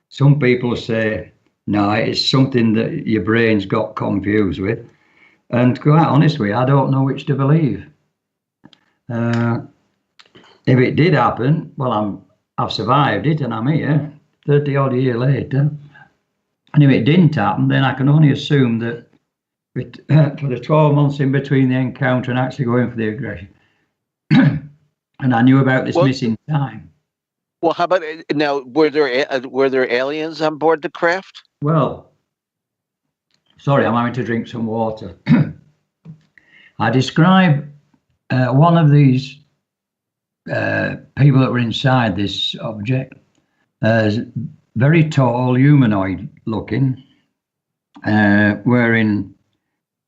Some people say, no, it's something that your brain's got confused with. And quite honestly, I don't know which to believe. If it did happen, well, I've survived it and I'm here 30 odd years later. And if it didn't happen, then I can only assume that for the 12 months in between the encounter and actually going for the aggression, and I knew about this missing time. Well, how about now? Were there aliens on board the craft? Well, sorry, I'm having to drink some water. I describe one of these people that were inside this object. Very tall, humanoid looking, wearing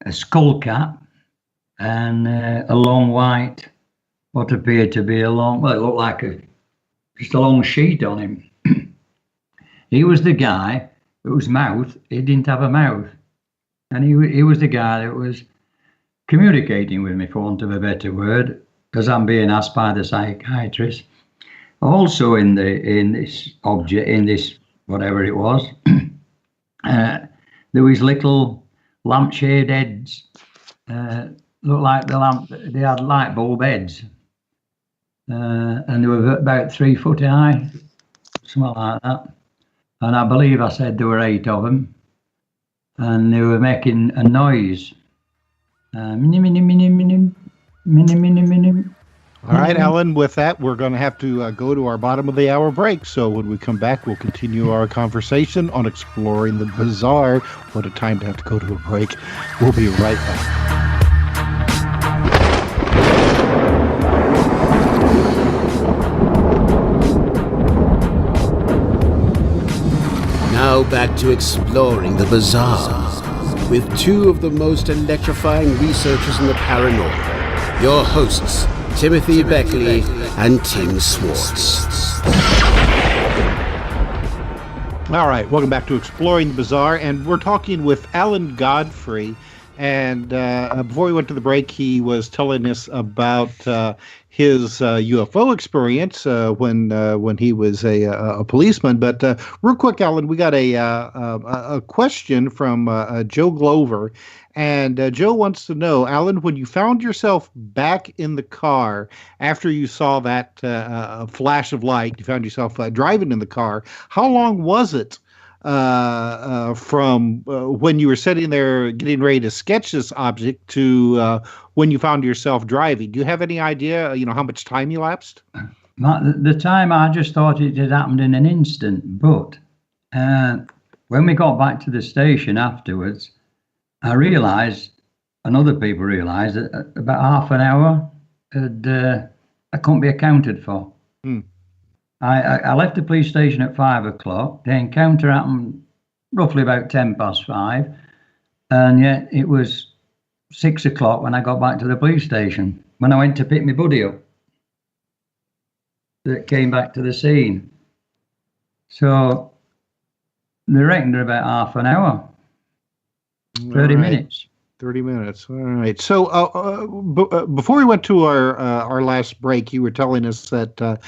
a skull cap and a long white, what appeared to be a long, well, it looked like just a long sheet on him. He was the guy whose mouth, he didn't have a mouth. And he was the guy that was communicating with me, for want of a better word, because I'm being asked by the psychiatrist. Also in this object, in this whatever it was, there was little lampshade heads, looked like they had light bulb heads, and they were about 3 foot high, something like that. And I believe I said there were 8 of them, and they were making a noise. Minim, minim, minim, minim, minim, minim, minim. All right, Alan, with that, we're going to have to go to our bottom of the hour break. So when we come back, we'll continue our conversation on exploring the bizarre. What a time to have to go to a break. We'll be right back. Now back to exploring the bizarre with 2 of the most electrifying researchers in the paranormal. Your hosts, Timothy Beckley and Tim Swartz. All right, welcome back to Exploring the Bizarre, and we're talking with Alan Godfrey. And before we went to the break, he was telling us about his UFO experience when he was a policeman. But real quick, Alan, we got a question from Joe Glover. And Joe wants to know, Alan, when you found yourself back in the car after you saw that flash of light, you found yourself driving in the car, how long was it from when you were sitting there getting ready to sketch this object to when you found yourself driving? Do you have any idea, how much time elapsed? The time, I just thought it had happened in an instant, but when we got back to the station afterwards, I realised, and other people realised, that about half an hour I couldn't be accounted for. I left the police station at 5 o'clock. The encounter happened roughly about 5:10, and yet it was 6 o'clock when I got back to the police station, when I went to pick my buddy up that came back to the scene. So they reckoned about half an hour. 30 minutes. 30 minutes. All right. So before we went to our last break, you were telling us that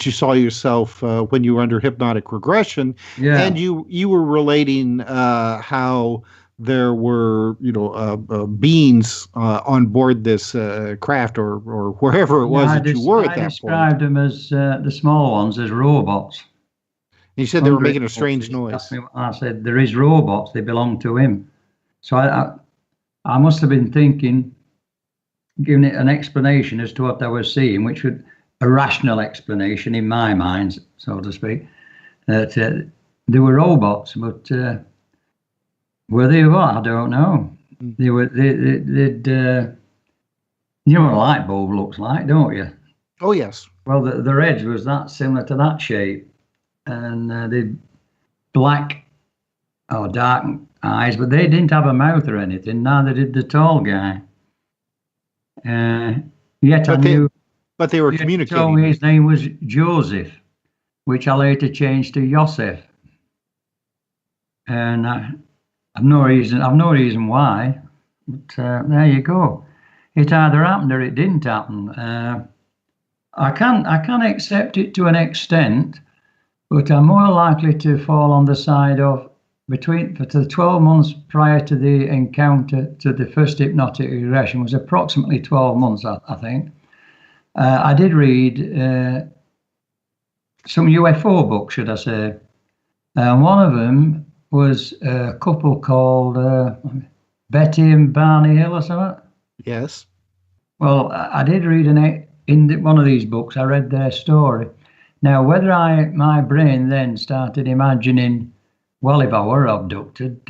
you saw yourself when you were under hypnotic regression, and you were relating how there were beings on board this craft or wherever it was that you were at that point. I described them as the small ones as robots. You said they were making a strange noise. I said there is robots. They belong to him. So I must have been thinking, giving it an explanation as to what I was seeing, which was a rational explanation in my mind, so to speak, that they were robots, but were they what? I don't know. They'd you know what a light bulb looks like, don't you? Oh, yes. Well, the edge was that similar to that shape, and the black or dark eyes, but they didn't have a mouth or anything. Neither did the tall guy. But they were communicating. He told me his name was Joseph, which I later changed to Joseph. And I've no reason why. But there you go. It either happened or it didn't happen. I can accept it to an extent, but I'm more likely to fall on the side of for the 12 months prior to the encounter, to the first hypnotic regression, was approximately 12 months, I think. I did read some UFO books, should I say. One of them was a couple called Betty and Barney Hill or something. Yes. Well, I did read in one of these books, I read their story. Now, whether my brain then started imagining, well, if I were abducted,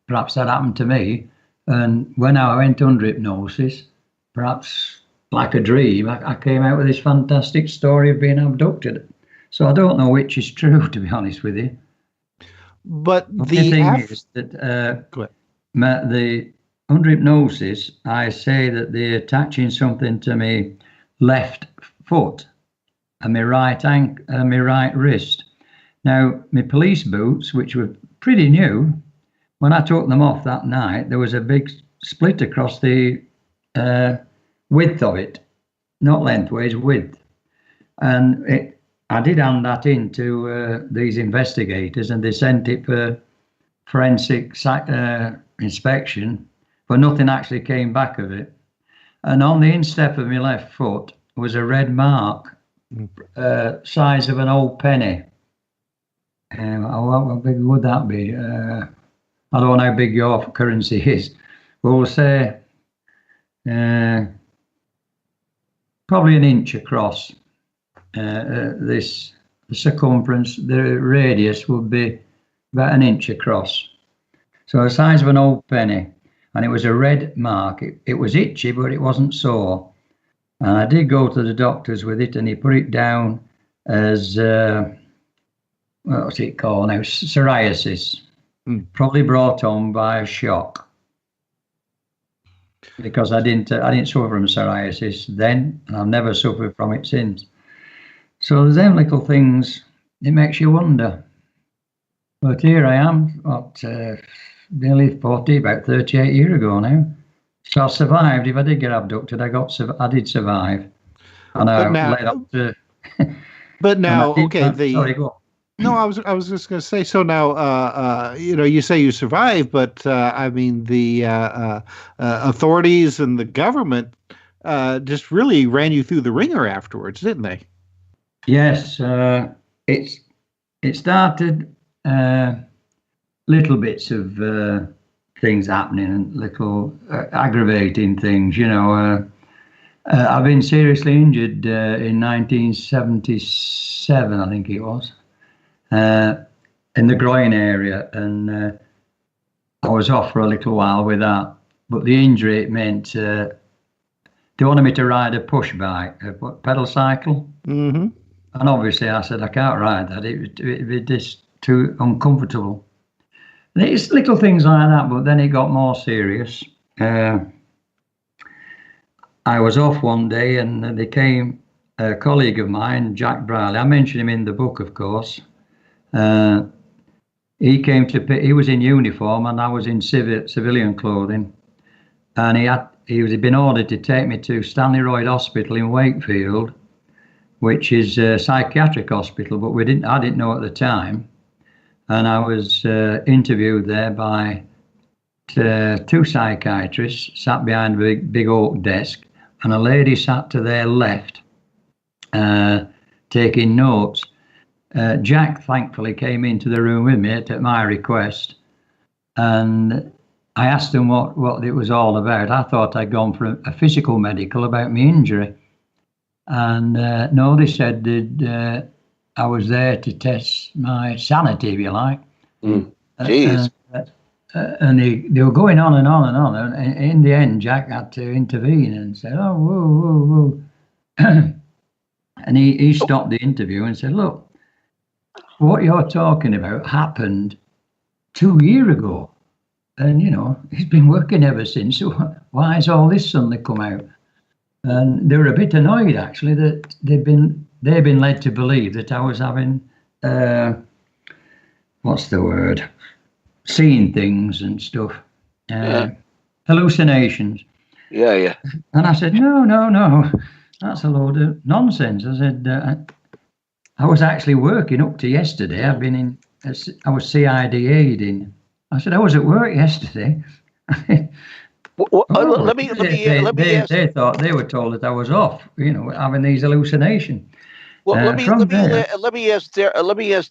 perhaps that happened to me. And when I went under hypnosis, perhaps like a dream, I came out with this fantastic story of being abducted. So I don't know which is true, to be honest with you. But The thing is that the under hypnosis, I say that they're attaching something to my left foot and my right wrist. Now, my police boots, which were pretty new, when I took them off that night, there was a big split across the width of it, not lengthways, width. And I did hand that in to these investigators, and they sent it for forensic inspection, but nothing actually came back of it. And on the instep of my left foot was a red mark, size of an old penny. How big would that be? I don't know how big your currency is. We'll say probably an inch across. The circumference, the radius would be about an inch across. So the size of an old penny. And it was a red mark. It was itchy, but it wasn't sore. And I did go to the doctors with it, and he put it down as, what's it called now? Psoriasis. Probably brought on by a shock. Because I didn't suffer from psoriasis then, and I've never suffered from it since. So there's them little things, it makes you wonder. But here I am, nearly 40, about 38 years ago now. So I survived. If I did get abducted, I did survive. And I led up to. But now, okay, sorry, go on. No, I was just going to say. So now, you say you survived, but I mean, the authorities and the government just really ran you through the ringer afterwards, didn't they? Yes, it started little bits of things happening and little aggravating things. I've been seriously injured in 1977, I think it was. In the groin area, and I was off for a little while with that. But the injury, it meant they wanted me to ride a push bike, a pedal cycle. Mm-hmm. And obviously I said, I can't ride that. It'd be just too uncomfortable. And it's little things like that, but then it got more serious. I was off one day, and there came a colleague of mine, Jack Briley. I mentioned him in the book, of course. He came to he was in uniform and I was in civilian clothing, and he'd been ordered to take me to Stanley Royd Hospital in Wakefield, which is a psychiatric hospital, but I didn't know at the time. And I was interviewed there by two psychiatrists, sat behind a big oak desk, and a lady sat to their left taking notes. Jack thankfully came into the room with me at my request, and I asked him what it was all about. I thought I'd gone for a physical medical about my injury, and no, they said that I was there to test my sanity, if you like. Jeez. And they were going on and on and on, and in the end Jack had to intervene and said, "Oh, whoa, whoa." And he stopped the interview and said, "Look, what you're talking about happened 2 years ago, and he's been working ever since. So why has all this suddenly come out?" And they were a bit annoyed, actually, that they've been led to believe that I was having what's the word, seeing things and stuff, hallucinations. Yeah. And I said, no, that's a load of nonsense. I said, I was actually working up to yesterday. I was CID aiding. I said, I was at work yesterday. Let me ask. They thought they were told that I was off, having these hallucinations. Well, let me ask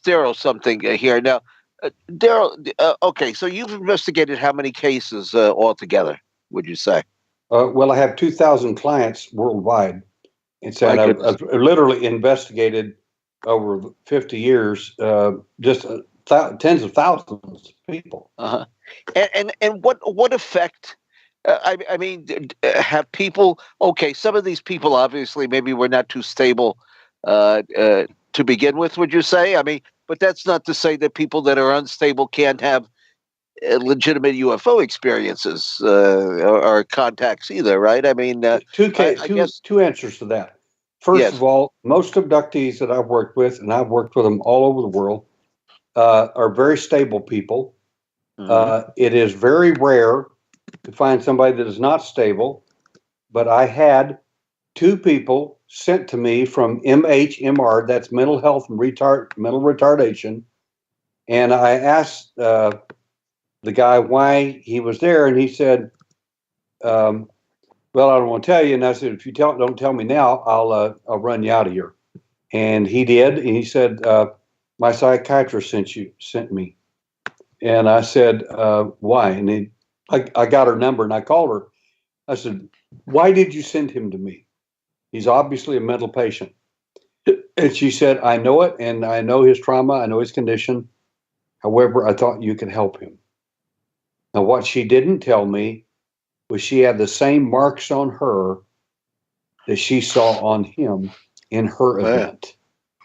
Darrell something here now. Darrell, okay, so you've investigated how many cases altogether, would you say? Well, I have 2,000 clients worldwide. And so I've literally investigated over 50 years, just tens of thousands of people. And what effect I mean, have people? Okay, some of these people obviously maybe were not too stable to begin with. Would you say? I mean, but that's not to say that people that are unstable can't have legitimate UFO experiences or contacts either, right? I mean, I guess two answers to that. First yes. of all, most abductees that I've worked with, and I've worked with them all over the world, are very stable people. It is very rare to find somebody that is not stable, but I had 2 people sent to me from MHMR, that's mental health and mental retardation, and I asked the guy why he was there, and he said, well, I don't want to tell you. And I said, if you don't tell me now, I'll run you out of here. And he did. And he said, my psychiatrist sent me. And I said, why? And I got her number and I called her. I said, why did you send him to me? He's obviously a mental patient. And she said, I know it. And I know his trauma. I know his condition. However, I thought you could help him. Now, what she didn't tell me was she had the same marks on her that she saw on him in her event.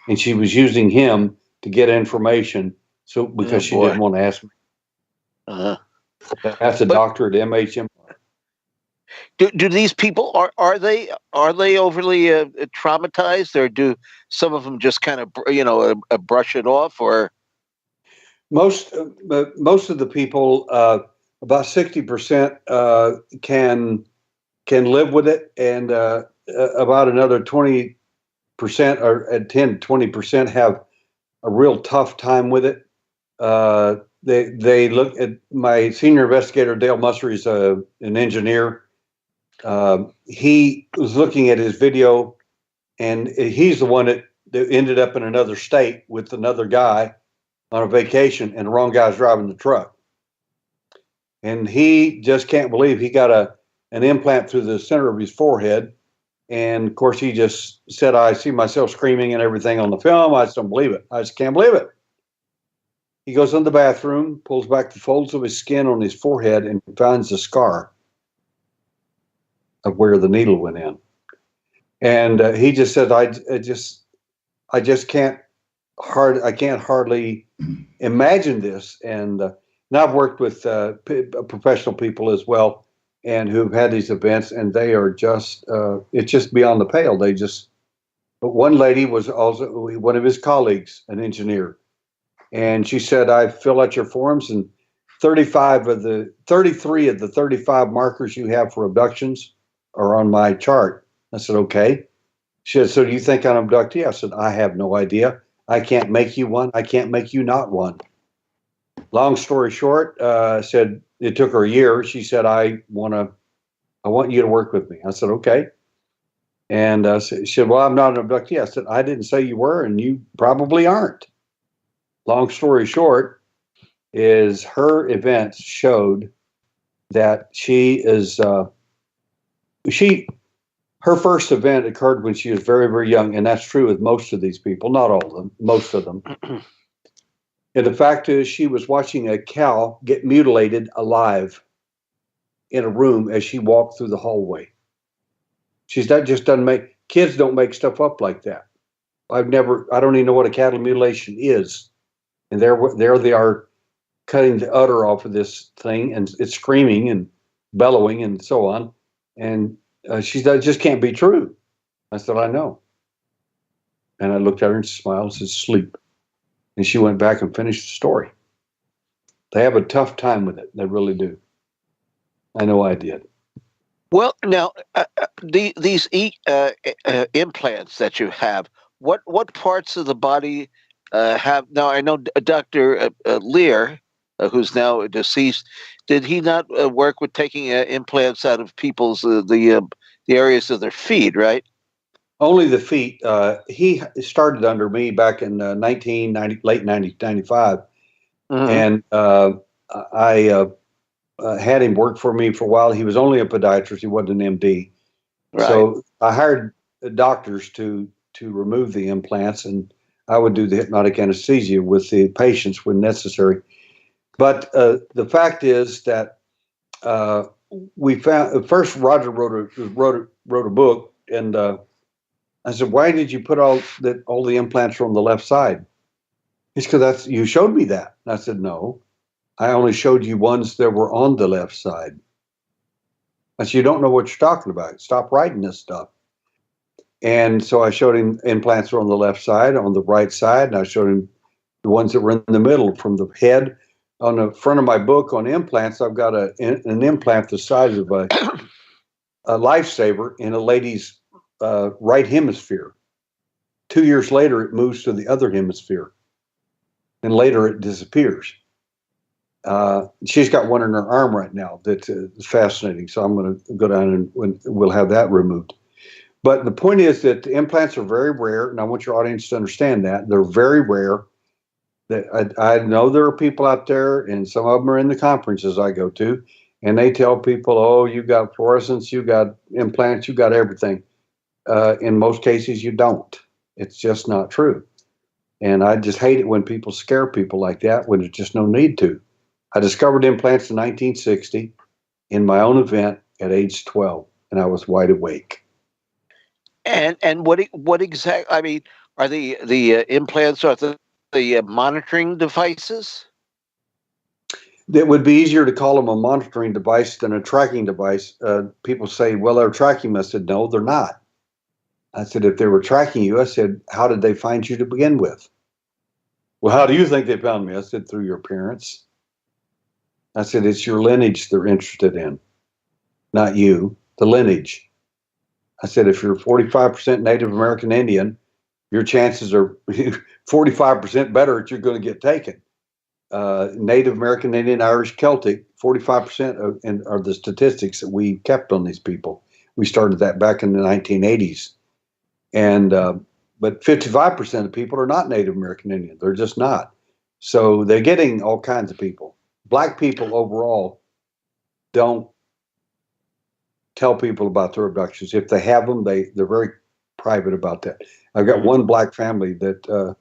And she was using him to get information because she didn't want to ask me. That's a doctor at MHM. Do these people are they overly traumatized, or do some of them just kind of brush it off? Or most of the people, about 60% can live with it, and about another 20% or 10 to 20% have a real tough time with it. They look at my senior investigator, Dale Musser. He's an engineer. He was looking at his video, and he's the one that ended up in another state with another guy on a vacation, and the wrong guy's driving the truck. And he just can't believe he got an implant through the center of his forehead. And of course, he just said, I see myself screaming and everything on the film. I just don't believe it. I just can't believe it. He goes in the bathroom, pulls back the folds of his skin on his forehead, and finds a scar of where the needle went in. And he just said, I just can't hardly imagine this. And now I've worked with professional people as well, and who've had these events, and they are just, it's just beyond the pale. But one lady was also one of his colleagues, an engineer, and she said, I fill out your forms, and 33 of the 35 markers you have for abductions are on my chart. I said, okay. She said, so do you think I'm an abductee? I said, I have no idea. I can't make you one. I can't make you not one. Long story short, said it took her a year. She said, I want you to work with me. I said, okay. And she said, well, I'm not an abductee. I said, I didn't say you were, and you probably aren't. Long story short is her events showed that she is, her first event occurred when she was very, very young. And that's true with most of these people, not all of them, most of them. And the fact is, she was watching a cow get mutilated alive in a room as she walked through the hallway. Kids don't make stuff up like that. I don't even know what a cattle mutilation is. And there they are cutting the udder off of this thing, and it's screaming and bellowing and so on. And she said, it just can't be true. I said, I know. And I looked at her and smiled and said, sleep. And she went back and finished the story. They have a tough time with it. They really do. I know I did. Well, now, these implants that you have, what parts of the body have? Now, I know Dr. Lear, who's now deceased, did he not work with taking implants out of people's the areas of their feet, right? Only the feet. He started under me back in late 1995, and I had him work for me for a while. He was only a podiatrist; he wasn't an MD. Right. So I hired doctors to remove the implants, and I would do the hypnotic anesthesia with the patients when necessary. But the fact is that we found first Roger wrote a book, and I said, "Why did you put all the implants are on the left side?" He said, "Because you showed me that." And I said, "No, I only showed you ones that were on the left side." I said, "You don't know what you're talking about. Stop writing this stuff." And so I showed him implants were on the left side, on the right side, and I showed him the ones that were in the middle from the head. On the front of my book on implants, I've got an implant the size of a lifesaver in a lady's right hemisphere. 2 years later, it moves to the other hemisphere, and later it disappears. She's got one in her arm right now that is fascinating. So I'm going to go down and we'll have that removed. But the point is that the implants are very rare, and I want your audience to understand that they're very rare. That I know there are people out there, and some of them are in the conferences I go to, and they tell people, "Oh, you got fluorescence, you got implants, you got everything." In most cases, you don't. It's just not true. And I just hate it when people scare people like that when there's just no need to. I discovered implants in 1960 in my own event at age 12, and I was wide awake. And what exactly? I mean, are the implants are the monitoring devices? It would be easier to call them a monitoring device than a tracking device. People say, "Well, they're tracking me." I said, "No, they're not." I said, "If they were tracking you," I said, "how did they find you to begin with?" "Well, how do you think they found me?" I said, "Through your parents." I said, "It's your lineage they're interested in, not you, the lineage." I said, "If you're 45% Native American Indian, your chances are 45% better that you're going to get taken. Native American Indian, Irish, Celtic, 45% are the statistics that we kept on these people. We started that back in the 1980s. And but 55% of people are not Native American Indian. They're just not. So they're getting all kinds of people. Black people overall don't tell people about their abductions. If they have them, they're very private about that. I've got one black family that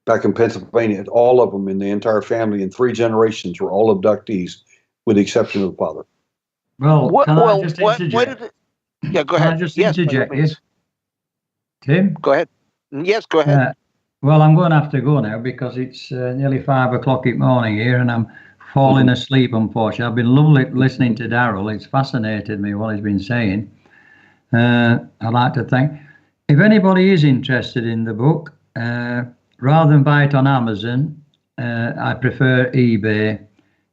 back in Pennsylvania, all of them in the entire family in 3 generations were all abductees, with the exception of the father. Well, can I just interject? Yeah, go ahead. Can I just interject you? Tim? Go ahead. Yes, go ahead. Well, I'm going to have to go now because it's nearly 5 o'clock in the morning here and I'm falling asleep, unfortunately. I've been lovely listening to Darrell. It's fascinated me what he's been saying. I'd like to thank. If anybody is interested in the book, rather than buy it on Amazon, I prefer eBay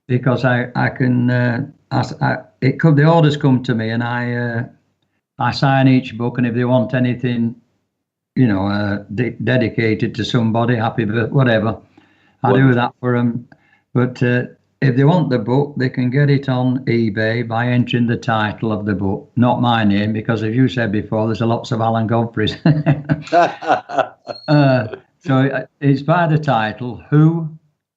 because I can. The orders come to me and I sign each book, and if they want anything, dedicated to somebody, happy birthday, whatever, I do that for them. But if they want the book, they can get it on eBay by entering the title of the book, not my name, because as you said before, there's lots of Alan Godfreys. So it's by the title, Who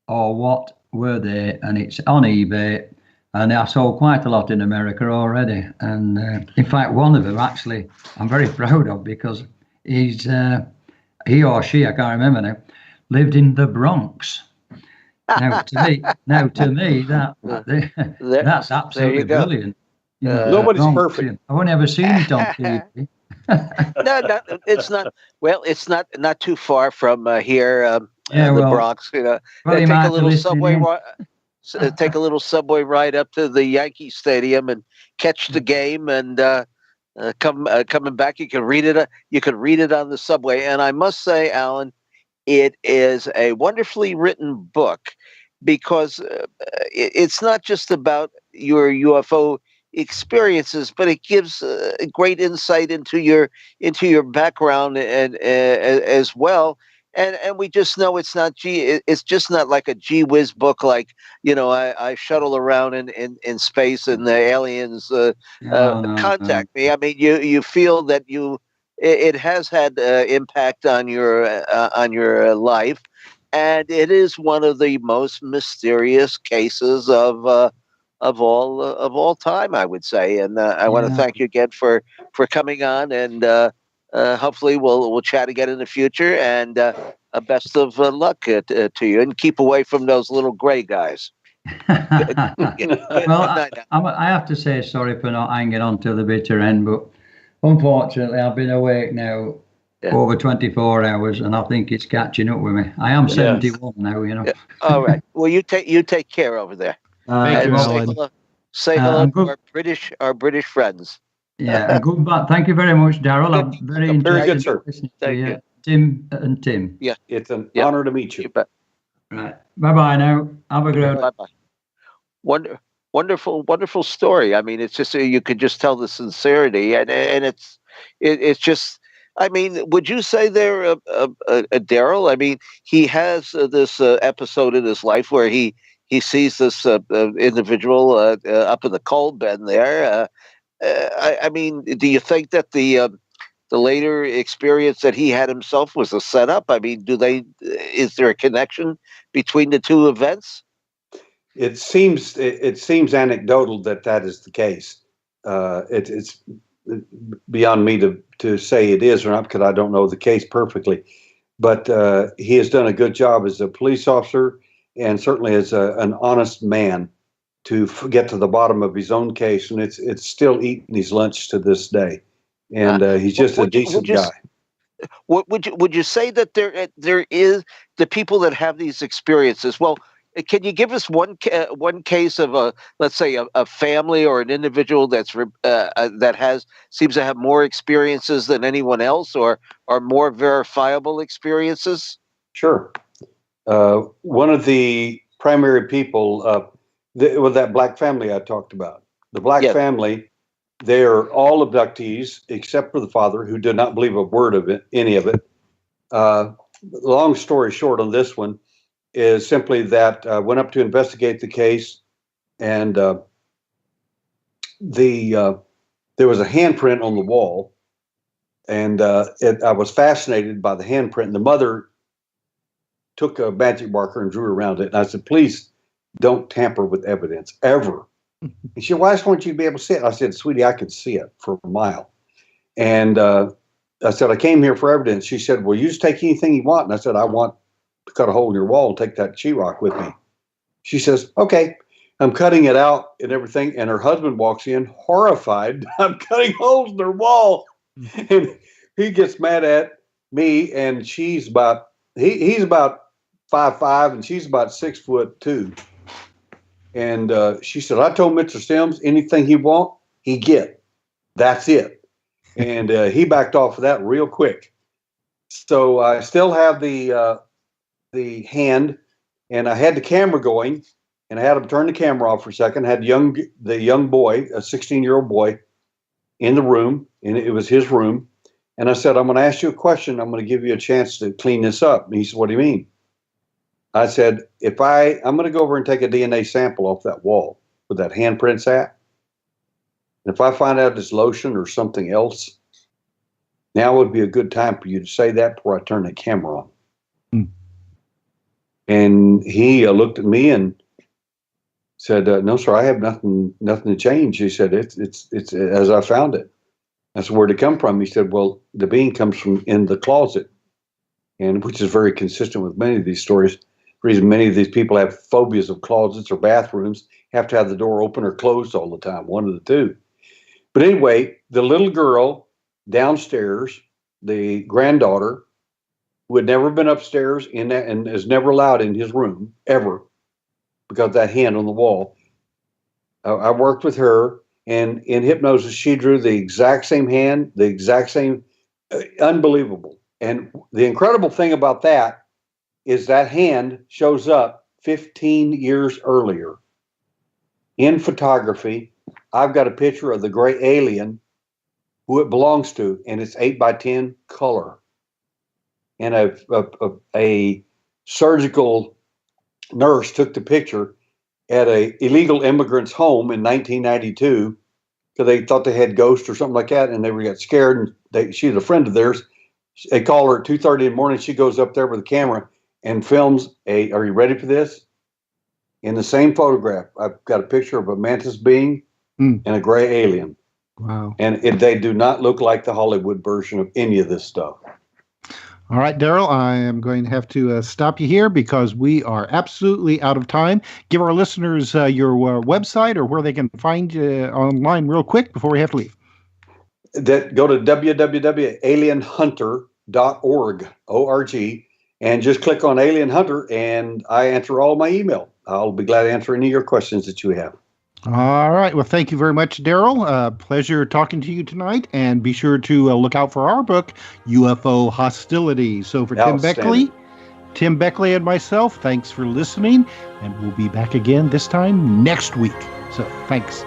or What Were They? And it's on eBay. And I sold quite a lot in America already. And in fact, one of them actually I'm very proud of because he or she, I can't remember now, lived in the Bronx. Now to me, that's absolutely brilliant. Nobody's perfect. I've only ever seen it on TV. No, it's not. Well, it's not too far from here. The Bronx. Take a little subway. Take a little subway ride up to the Yankee Stadium and catch the game, and coming back, you can read it. You can read it on the subway. And I must say, Alan, it is a wonderfully written book because it's not just about your UFO experiences, but it gives great insight into your background and as well. And we just know it's just not like a gee whiz book like I shuttle around in space and the aliens contact me. I mean, you feel that it has had impact on your life, and it is one of the most mysterious cases of all time, I would say. And I want to thank you again for coming on, and hopefully we'll chat again in the future. And best of luck to you, and keep away from those little gray guys. Well, I have to say sorry for not hanging on till the bitter end, but unfortunately, I've been awake now over 24 hours, and I think it's catching up with me. I am 71 now, you know. Yeah. All right. Well, you take care over there. Thank you, Say Alan. hello, say hello to our British friends. Yeah, and goodbye. Thank you very much, Darrell. I'm very interested. Very good, sir. Listening to Thank you. you. Tim and Tim. Yeah. It's an honor to meet you. bet. Right. Bye-bye now. Have a great Bye bye. Wonderful story. I mean, it's just you could just tell the sincerity, and it's just. I mean, would you say they're a Darrell? I mean, he has this episode in his life where he sees this individual up in the coal bin there. I mean, do you think that the later experience that he had himself was a setup? I mean, is there a connection between the two events? It seems anecdotal that is the case. It's beyond me to say it is or not, because I don't know the case perfectly. But he has done a good job as a police officer, and certainly as an honest man, to get to the bottom of his own case, and it's still eating his lunch to this day. And he's just a decent guy. Would you say that there is the people that have these experiences? Well, can you give us one case of let's say a family or an individual that seems to have more experiences than anyone else, or more verifiable experiences? Sure. One of the primary people, that black family I talked about, the black family, they're all abductees except for the father, who did not believe a word of it, any of it. Long story short on this one is simply that I went up to investigate the case, and there was a handprint on the wall, and I was fascinated by the handprint. And the mother took a magic marker and drew around it. And I said, please don't tamper with evidence, ever. And she said, well, I just want you to be able to see it. I said, sweetie, I could see it for a mile. And I said, I came here for evidence. She said, well, you just take anything you want. And I said, I want to cut a hole in your wall and take that sheetrock with me. She says, okay. I'm cutting it out and everything. And her husband walks in horrified. I'm cutting holes in her wall. And he gets mad at me. And he's about 5'5" and she's about 6'2". And she said, I told Mr. Sims anything he want, he get. That's it. And he backed off of that real quick. So I still have the hand, and I had the camera going, and I had him turn the camera off for a second. I had the young boy, a 16-year-old boy, in the room, and it was his room. And I said, I'm going to ask you a question. I'm going to give you a chance to clean this up. And he said, what do you mean? I said, I'm going to go over and take a DNA sample off that wall where that handprint's at. And if I find out it's lotion or something else, now would be a good time for you to say that before I turn the camera on. And he looked at me and said, no, sir, I have nothing to change. He said, it's as I found it. That's where it come from. He said, well, the being comes from in the closet, and which is very consistent with many of these stories. The reason many of these people have phobias of closets or bathrooms, have to have the door open or closed all the time, one of the two. But anyway, the little girl downstairs, the granddaughter, who had never been upstairs in that and is never allowed in his room ever because of that hand on the wall. I worked with her, and in hypnosis, she drew the exact same hand, the exact same, unbelievable. And the incredible thing about that is that hand shows up 15 years earlier in photography. I've got a picture of the gray alien, who it belongs to, and it's 8x10 color. And a surgical nurse took the picture at a illegal immigrant's home in 1992 because they thought they had ghosts or something like that, and they got scared. And she's a friend of theirs. They call her at 2:30 in the morning. She goes up there with a camera and films are you ready for this? In the same photograph, I've got a picture of a mantis being and a gray alien. Wow. And they do not look like the Hollywood version of any of this stuff. All right, Darrell, I am going to have to stop you here because we are absolutely out of time. Give our listeners your website or where they can find you online real quick before we have to leave. Go to www.alienhunter.org, O-R-G, and just click on Alien Hunter, and I answer all my email. I'll be glad to answer any of your questions that you have. All right. Well, thank you very much, Darrell. Pleasure talking to you tonight. And be sure to look out for our book, UFO Hostilities. So for Tim Beckley and myself, thanks for listening. And we'll be back again this time next week. So thanks.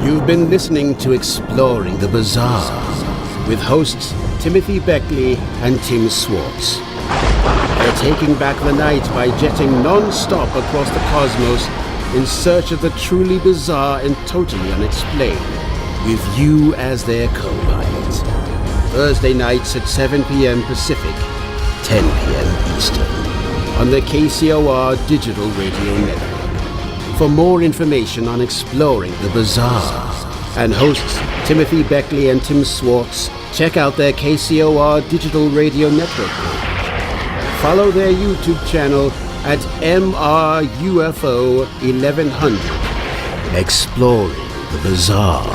You've been listening to Exploring the Bizarre with hosts Timothy Beckley and Tim Swartz. They're taking back the night by jetting non-stop across the cosmos in search of the truly bizarre and totally unexplained, with you as their co-pilot. Thursday nights at 7 p.m. Pacific, 10 p.m. Eastern, on the KCOR Digital Radio Network. For more information on Exploring the Bizarre and hosts Timothy Beckley and Tim Swartz, check out their KCOR Digital Radio Network page. Follow their YouTube channel at MRUFO 1100, exploring the bizarre.